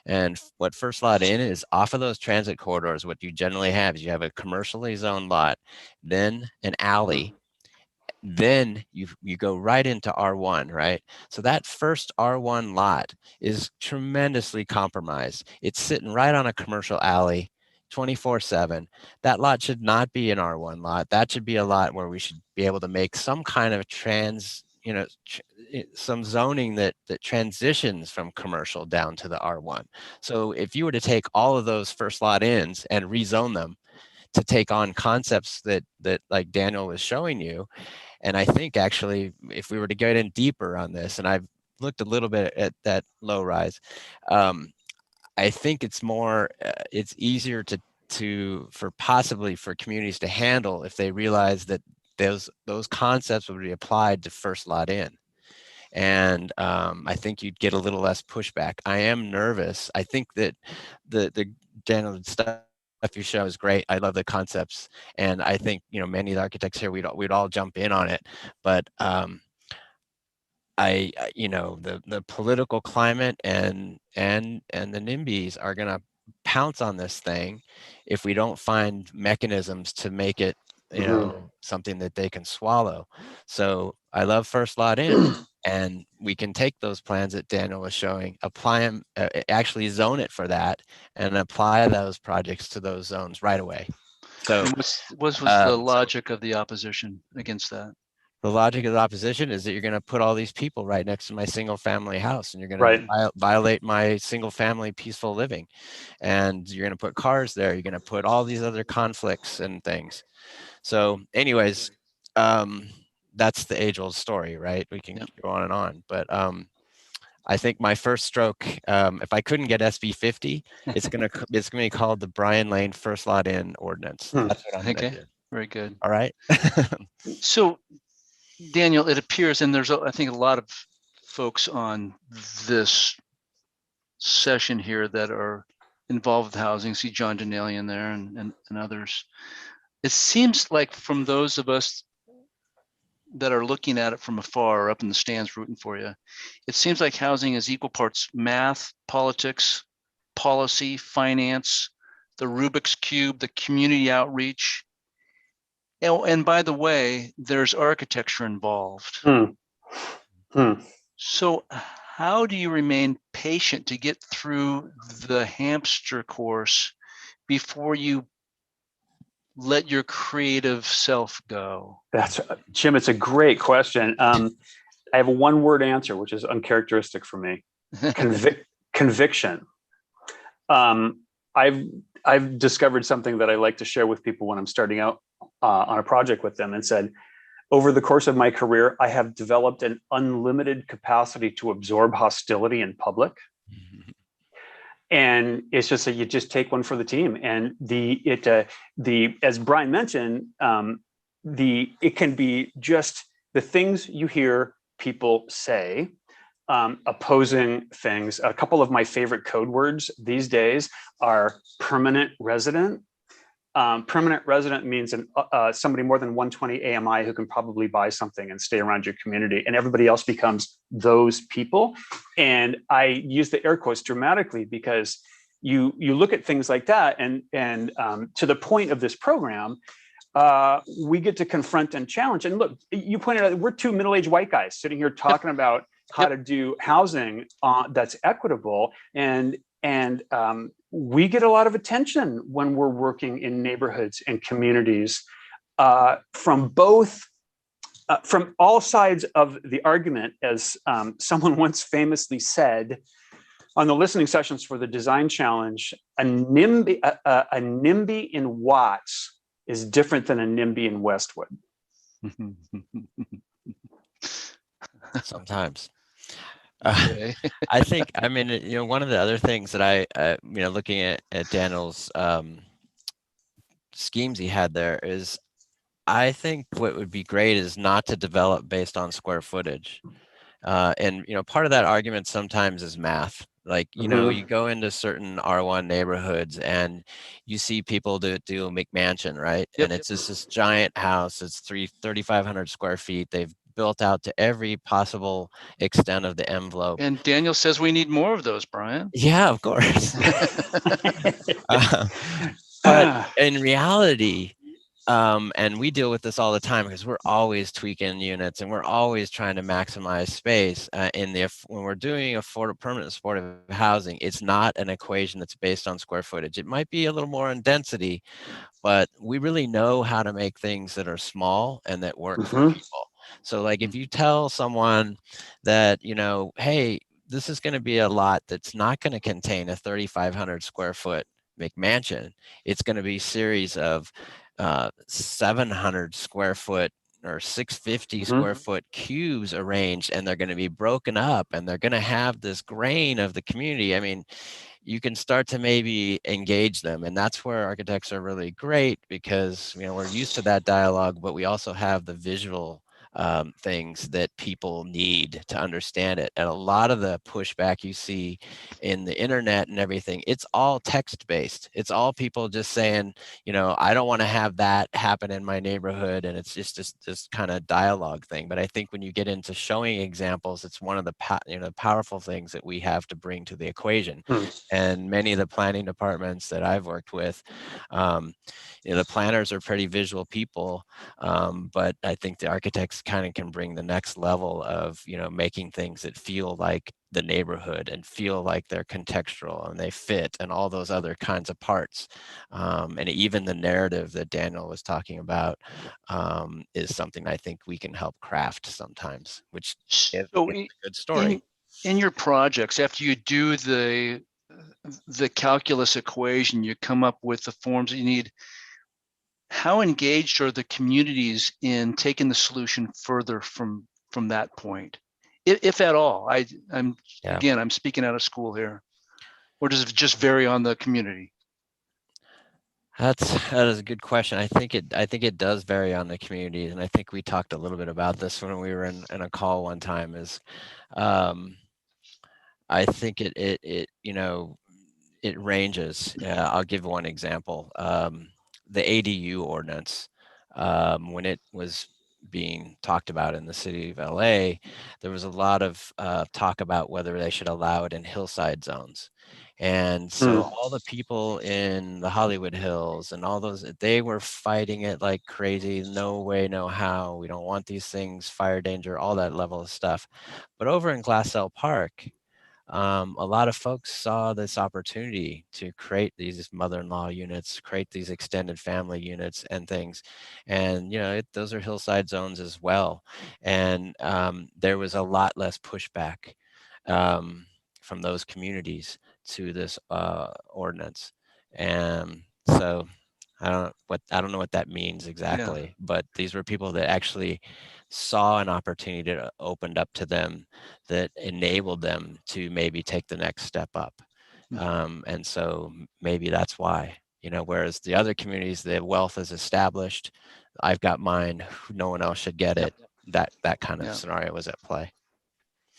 And what first lot in is, off of those transit corridors, what you generally have is you have a commercially zoned lot, then an alley, then you go right into R1, right? So that first R1 lot is tremendously compromised. It's sitting right on a commercial alley 24/7. That lot should not be an R1 lot. That should be a lot where we should be able to make some kind of some zoning that transitions from commercial down to the R1. So if you were to take all of those first lot ins and rezone them to take on concepts that like Daniel was showing you, and I think actually, if we were to get in deeper on this, and I've looked a little bit at that low rise, I think it's more, it's easier for communities to handle if they realize that those concepts would be applied to first lot in. And I think you'd get a little less pushback. I am nervous. I think that the Daniel stuff you show is great. I love the concepts, and I think many of the architects here we'd all jump in on it. But the political climate and the NIMBYs are going to pounce on this thing if we don't find mechanisms to make it something that they can swallow. So I love first lot in. And we can take those plans that Daniel was showing, apply them, actually zone it for that, and apply those projects to those zones right away. So What was the logic of the opposition against that? The logic of the opposition is that you're going to put all these people right next to my single family house, and you're going to violate my single family peaceful living. And you're going to put cars there. You're going to put all these other conflicts and things. So anyways, that's the age-old story, right? We can go on and on, but I think my first stroke, if I couldn't get SB 50, it's gonna be called the Brian Lane First Lot In Ordinance. That's what I'm gonna do. Very good. All right. So, Daniel, it appears, and there's I think a lot of folks on this session here that are involved with housing. See John Denalian there and others. It seems like, from those of us that are looking at it from afar or up in the stands rooting for you, it seems like housing is equal parts math, politics, policy, finance, the Rubik's Cube, the community outreach. And by the way, there's architecture involved. So how do you remain patient to get through the hamster course before you let your creative self go? That's Jim. It's a great question. I have a one-word answer, which is uncharacteristic for me. Conviction. I've discovered something that I like to share with people when I'm starting out on a project with them, and said, over the course of my career, I have developed an unlimited capacity to absorb hostility in public. And it's just that you just take one for the team. And as Brian mentioned, it can be just the things you hear people say, opposing things. A couple of my favorite code words these days are permanent resident. Permanent resident means somebody more than 120 AMI who can probably buy something and stay around your community, and everybody else becomes those people. And I use the air quotes dramatically because you look at things like that, and to the point of this program, we get to confront and challenge. And look, you pointed out we're two middle-aged white guys sitting here talking about how to do housing that's equitable, and we get a lot of attention when we're working in neighborhoods and communities from both. From all sides of the argument, as someone once famously said on the listening sessions for the design challenge, a NIMBY in Watts is different than a NIMBY in Westwood. Sometimes. Okay. I think, I mean, one of the other things that I, looking at Daniel's schemes he had there is, I think what would be great is not to develop based on square footage. And part of that argument sometimes is math. Like, you go into certain R1 neighborhoods and you see people do a McMansion, right? Yep. And it's just this giant house. It's 3,500 square feet. They've built out to every possible extent of the envelope. And Daniel says we need more of those, Brian. Yeah, of course. But in reality, and we deal with this all the time because we're always tweaking units and we're always trying to maximize space when we're doing permanent supportive housing. It's not an equation that's based on square footage. It might be a little more in density, but we really know how to make things that are small and that work for people. So like if you tell someone that, hey, this is going to be a lot that's not going to contain a 3,500 square foot McMansion. It's going to be a series of 700 square foot or 650 square foot cubes arranged, and they're going to be broken up and they're going to have this grain of the community. I mean, you can start to maybe engage them, and that's where architects are really great because we're used to that dialogue, but we also have the visual things that people need to understand it. And a lot of the pushback you see in the internet and everything, it's all text based. It's all people just saying, I don't want to have that happen in my neighborhood. And it's just this kind of dialogue thing. But I think when you get into showing examples, it's one of the powerful things that we have to bring to the equation. And many of the planning departments that I've worked with, the planners are pretty visual people, but I think the architects kind of can bring the next level of making things that feel like the neighborhood and feel like they're contextual and they fit and all those other kinds of parts. And even the narrative that Daniel was talking about is something I think we can help craft sometimes, which is a good story. In your projects, after you do the calculus equation, you come up with the forms that you need. How engaged are the communities in taking the solution further from that point, if at all? I'm speaking out of school here, or does it just vary on the community? That is a good question. I think it does vary on the community, and I think we talked a little bit about this when we were in a call one time. I think it ranges. I'll give one example. The ADU ordinance, when it was being talked about in the city of LA, there was a lot of talk about whether they should allow it in hillside zones. And so all the people in the Hollywood Hills and all those, they were fighting it like crazy. No way, no how. We don't want these things, fire danger, all that level of stuff. But over in Glassell Park, a lot of folks saw this opportunity to create these mother-in-law units, create these extended family units and things. And, those are hillside zones as well. And there was a lot less pushback from those communities to this ordinance. And so I don't know what that means exactly, but these were people that actually saw an opportunity that opened up to them that enabled them to maybe take the next step up. And so maybe that's why, whereas the other communities, the wealth is established, I've got mine, no one else should get it. That kind of scenario was at play.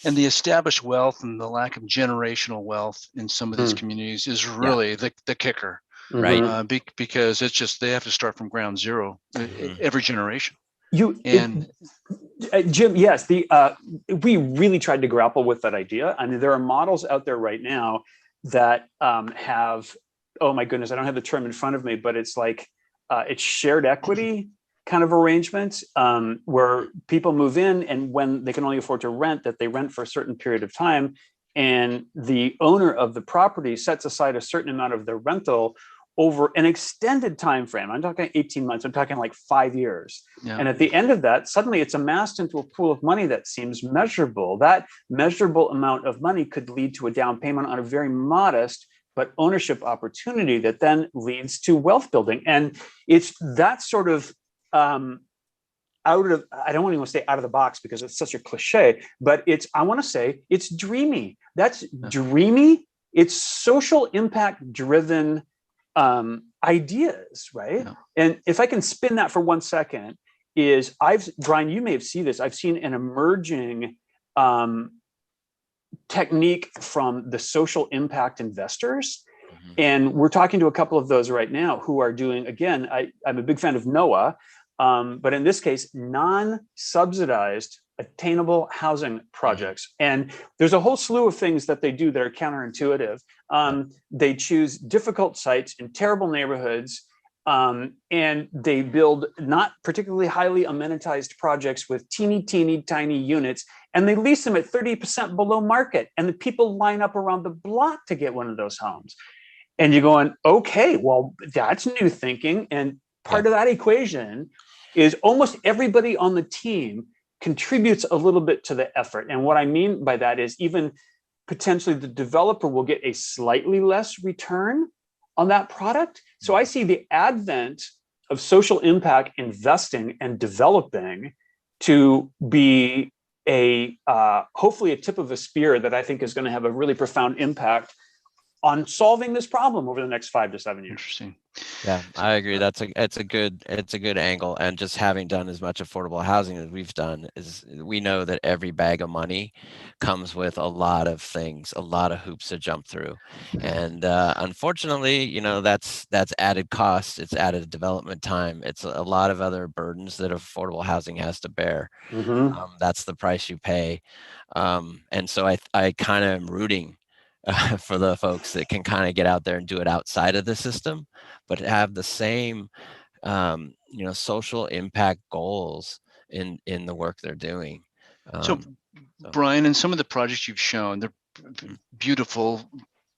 And the established wealth and the lack of generational wealth in some of these communities is really the kicker. Right. Because it's just, they have to start from ground zero every generation. Jim, yes, we really tried to grapple with that idea. I mean, there are models out there right now that have, oh my goodness, I don't have the term in front of me, but it's like it's shared equity kind of arrangement, where people move in, and when they can only afford to rent, that they rent for a certain period of time, and the owner of the property sets aside a certain amount of their rental over an extended time frame. I'm talking 18 months. I'm talking like 5 years. Yeah. And at the end of that, suddenly it's amassed into a pool of money that seems measurable. That measurable amount of money could lead to a down payment on a very modest but ownership opportunity that then leads to wealth building. And it's that sort of out of, I don't want to say out of the box because it's such a cliche, but I want to say it's dreamy. That's dreamy. It's social impact driven ideas, right? Yeah. And if I can spin that for 1 second, Brian, you may have seen this. I've seen an emerging technique from the social impact investors. Mhm. And we're talking to a couple of those right now who are doing, again, I'm a big fan of NOAA, but in this case, non-subsidized attainable housing projects. And there's a whole slew of things that they do that are counterintuitive. They choose difficult sites in terrible neighborhoods, and they build not particularly highly amenitized projects with teeny tiny units, and they lease them at 30% below market. And the people line up around the block to get one of those homes. And you're going, okay, well, that's new thinking. And part of that equation is almost everybody on the team contributes a little bit to the effort. And what I mean by that is even potentially the developer will get a slightly less return on that product. So I see the advent of social impact investing and developing to be hopefully a tip of a spear that I think is going to have a really profound impact on solving this problem over the next 5 to 7 years. Interesting. Yeah, I agree. It's a good angle. And just having done as much affordable housing as we've done, is we know that every bag of money comes with a lot of things, a lot of hoops to jump through. And unfortunately, that's added cost, it's added development time, it's a lot of other burdens that affordable housing has to bear. That's the price you pay. And so I kind of am rooting for the folks that can kind of get out there and do it outside of the system, but have the same, social impact goals in the work they're doing. So, Brian, and some of the projects you've shown, they're beautiful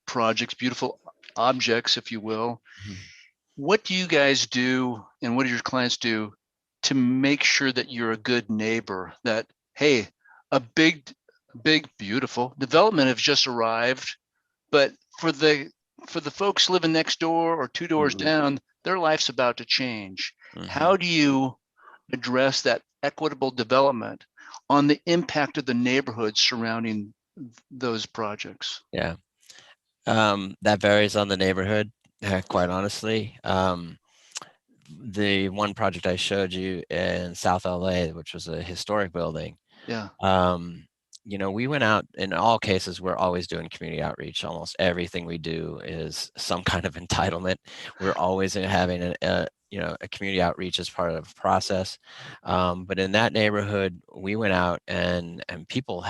projects, beautiful objects, if you will. What do you guys do, and what do your clients do to make sure that you're a good neighbor? That, hey, a big, beautiful development has just arrived, but for the folks living next door or 2 doors down, their life's about to change. How do you address that equitable development on the impact of the neighborhood surrounding those projects? Yeah, that varies on the neighborhood, quite honestly. The one project I showed you in South LA, which was a historic building, Yeah. we went out. In all cases, we're always doing community outreach. Almost everything we do is some kind of entitlement. We're always having a community outreach as part of the process. But in that neighborhood, we went out and people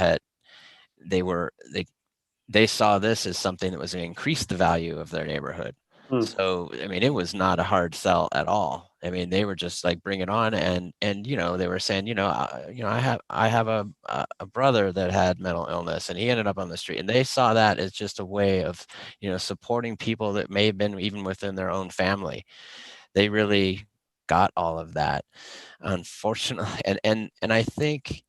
they saw this as something that was going to increase the value of their neighborhood. So, I mean, it was not a hard sell at all. I mean, they were just like, bring it on. And they were saying, I have a brother that had mental illness and he ended up on the street, and they saw that as just a way of, supporting people that may have been even within their own family. They really got all of that, unfortunately. And I think,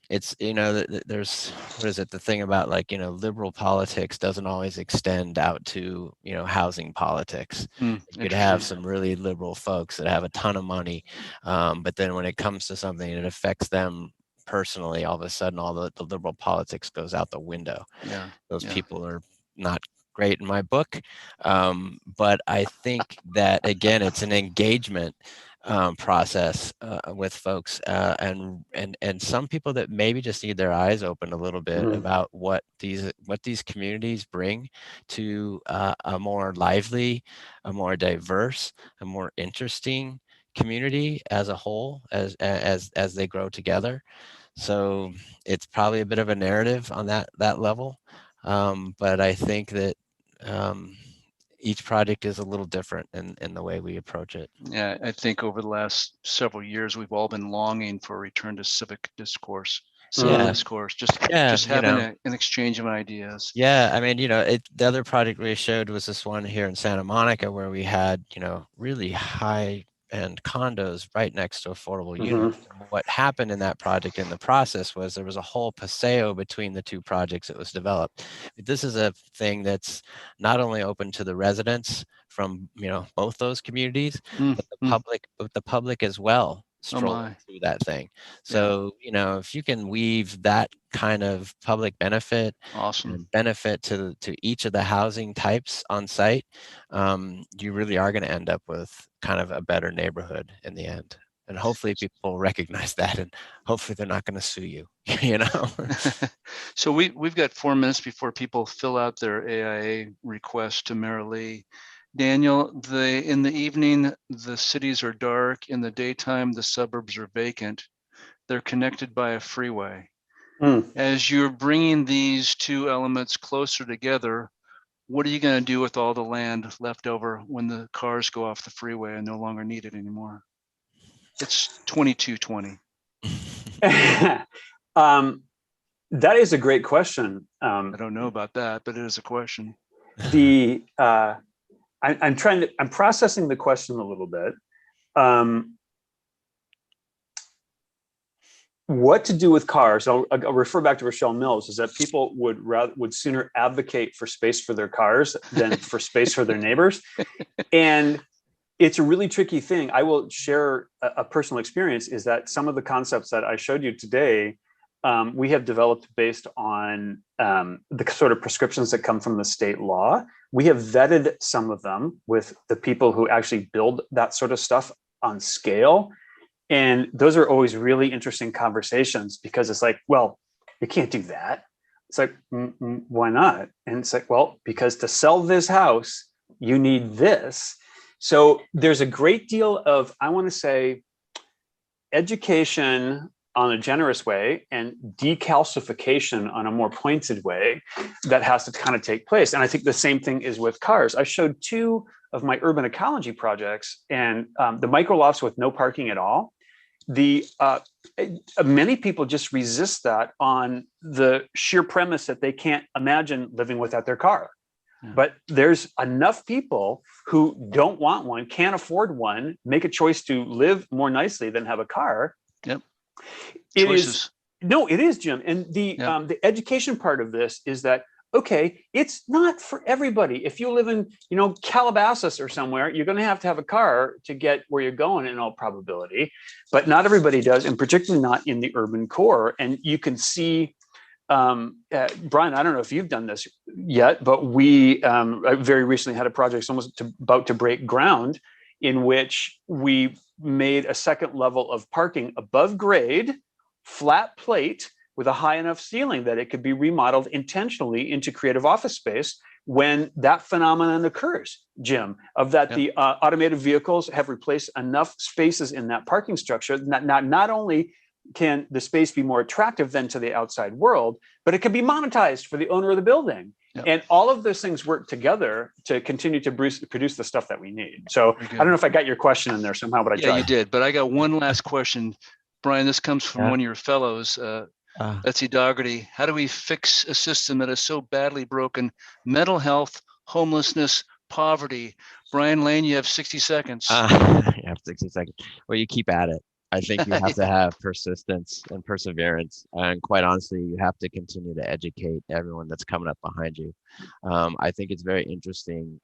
it's there's, what is it, the thing about liberal politics doesn't always extend out to housing politics. You could have some really liberal folks that have a ton of money, but then when it comes to something that affects them personally, all of a sudden all the liberal politics goes out the window. Those people are not great in my book, but I think that, again, it's an engagement process with folks, and some people that maybe just need their eyes opened a little bit about what these communities bring to a more lively, a more diverse, a more interesting community as a whole, as they grow together. So it's probably a bit of a narrative on that level, but I think that each project is a little different in the way we approach it. Yeah, I think over the last several years, we've all been longing for a return to civic discourse, civil Yeah. discourse, just Yeah, having an exchange of ideas. yeah, I mean, the other project we showed was this one here in Santa Monica where we had, really high end condos right next to affordable units. And what happened in that project in the process was there was a whole paseo between the two projects that was developed. This is a thing that's not only open to the residents from, both those communities, but the public as well strolling through that thing. So, if you can weave that kind of public benefit and benefit to each of the housing types on site, you really are going to end up with kind of a better neighborhood in the end. And hopefully people recognize that, and hopefully they're not going to sue you, So we've got 4 minutes before people fill out their AIA request to Marilee. Daniel, in the evening, the cities are dark. In the daytime, the suburbs are vacant. They're connected by a freeway. As you're bringing these two elements closer together, what are you going to do with all the land left over when the cars go off the freeway and no longer needed anymore? It's 2220. That is a great question. I don't know about that, but it is a question. I'm processing the question a little bit. What to do with cars? I'll refer back to Rochelle Mills. Is that people would sooner advocate for space for their cars than for space for their neighbors, and it's a really tricky thing. I will share a personal experience. Is that some of the concepts that I showed you today, we have developed based on the sort of prescriptions that come from the state law. We have vetted some of them with the people who actually build that sort of stuff on scale. And those are always really interesting conversations, because it's like, well, you can't do that. It's like, why not? And it's like, well, because to sell this house, you need this. So there's a great deal of, I want to say, education on a generous way and decalcification on a more pointed way that has to kind of take place. And I think the same thing is with cars. I showed 2 of my urban ecology projects, and the micro lofts with no parking at all. Many people just resist that on the sheer premise that they can't imagine living without their car. Yeah. But there's enough people who don't want one, can't afford one, make a choice to live more nicely than have a car. Yep. It is, Jim. And the education part of this is that, okay, it's not for everybody. If you live in, Calabasas or somewhere, you're going to have a car to get where you're going in all probability, but not everybody does, and particularly not in the urban core. And you can see, Brian, I don't know if you've done this yet, but we very recently had a project almost about to break ground, in which we made a second level of parking above grade, flat plate, with a high enough ceiling that it could be remodeled intentionally into creative office space when that phenomenon occurs, Jim, the automated vehicles have replaced enough spaces in that parking structure that not only can the space be more attractive than to the outside world, but it can be monetized for the owner of the building. Yep. And all of those things work together to continue to produce the stuff that we need. So I don't know if I got your question in there somehow, but I tried. Yeah, you did. But I got one last question. Brian, this comes from one of your fellows, Betsy Dougherty. How do we fix a system that is so badly broken? Mental health, homelessness, poverty. Brian Lane, you have 60 seconds. You have 60 seconds. Well, you keep at it. I think you have to have persistence and perseverance. And quite honestly, you have to continue to educate everyone that's coming up behind you. I think it's very interesting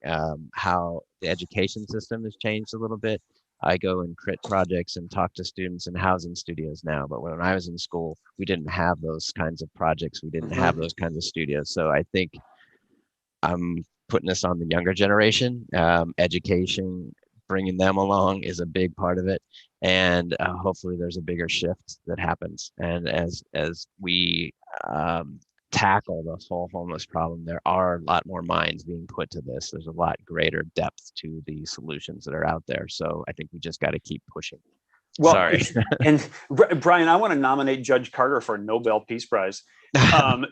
how the education system has changed a little bit. I go and crit projects and talk to students in housing studios now. But when I was in school, we didn't have those kinds of projects. We didn't have those kinds of studios. So I think I'm putting this on the younger generation. Education, bringing them along is a big part of it. And hopefully there's a bigger shift that happens. And as we tackle the whole homeless problem, there are a lot more minds being put to this. There's a lot greater depth to the solutions that are out there. So I think we just got to keep pushing. Well, sorry. And Brian, I want to nominate Judge Carter for a Nobel Peace Prize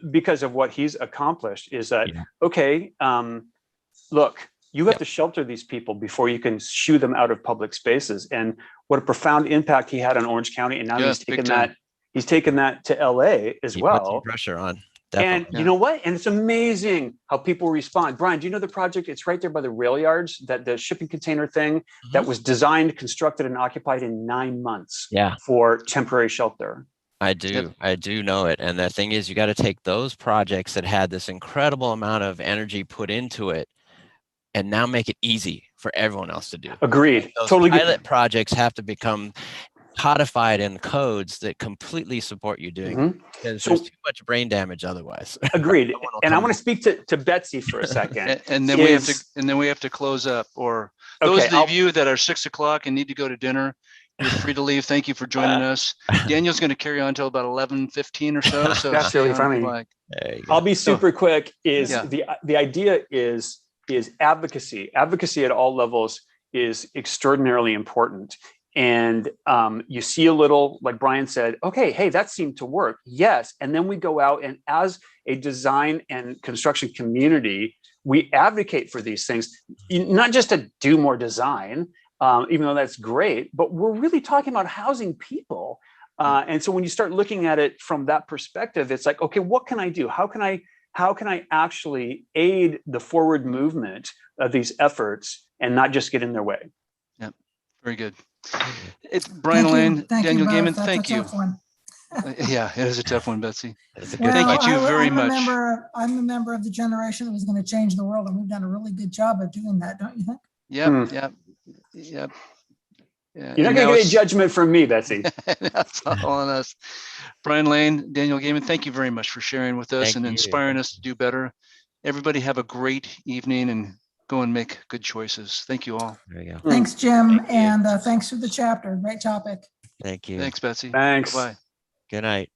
because of what he's accomplished. Is that okay? Look, You have Yep. to shelter these people before you can shoo them out of public spaces. And what a profound impact he had on Orange County. And now Yeah, he's big taken time. that to LA as He put some well. pressure on. And Definitely. you know what? And it's amazing how people respond. Brian, do you know the project? It's right there by the rail yards, that the shipping container thing that was designed, constructed, and occupied in 9 months Yeah. for temporary shelter. I do know it. And the thing is, you got to take those projects that had this incredible amount of energy put into it and now make it easy for everyone else to do. Agreed. Those Totally get pilot that. projects have to become codified in codes that completely support you doing it, because So- there's too much brain damage otherwise. Agreed. Someone will And I come want to speak to Betsy for a second. And then we have to close up. Or those Okay, of you that are 6 o'clock and need to go to dinner, you're free to leave. Thank you for joining us. Daniel's going to carry on until about 11:15 or so. So That's stay really on if you funny. like. There you go. I'll be super quick. Yeah. The idea is advocacy. Advocacy at all levels is extraordinarily important. And you see a little, like Brian said, okay, hey, that seemed to work. Yes. And then we go out and as a design and construction community, we advocate for these things, not just to do more design, even though that's great, but we're really talking about housing people. And so when you start looking at it from that perspective, it's like, okay, what can I do? How can I actually aid the forward movement of these efforts and not just get in their way? Yeah, very good. It's Brian Thank you. Lane, Thank you Daniel both. Gaiman. That's Thank a you. tough one. Yeah, it is a tough one, Betsy. That's a good Well, Thank you very I'm much. I'm a member of the generation that was going to change the world, and we've done a really good job of doing that, don't you think? Yep, yep, yep. Yeah, You're not going to get a judgment from me, Betsy. That's all on us. Brian Lane, Daniel Gaiman, thank you very much for sharing with us Thank and you. inspiring us to do better. Everybody have a great evening and go and make good choices. Thank you all. There you go. Thanks, Jim, Thank you. and thanks for the chapter. Great topic. Thank you. Thanks, Betsy. Thanks. Bye. Good night.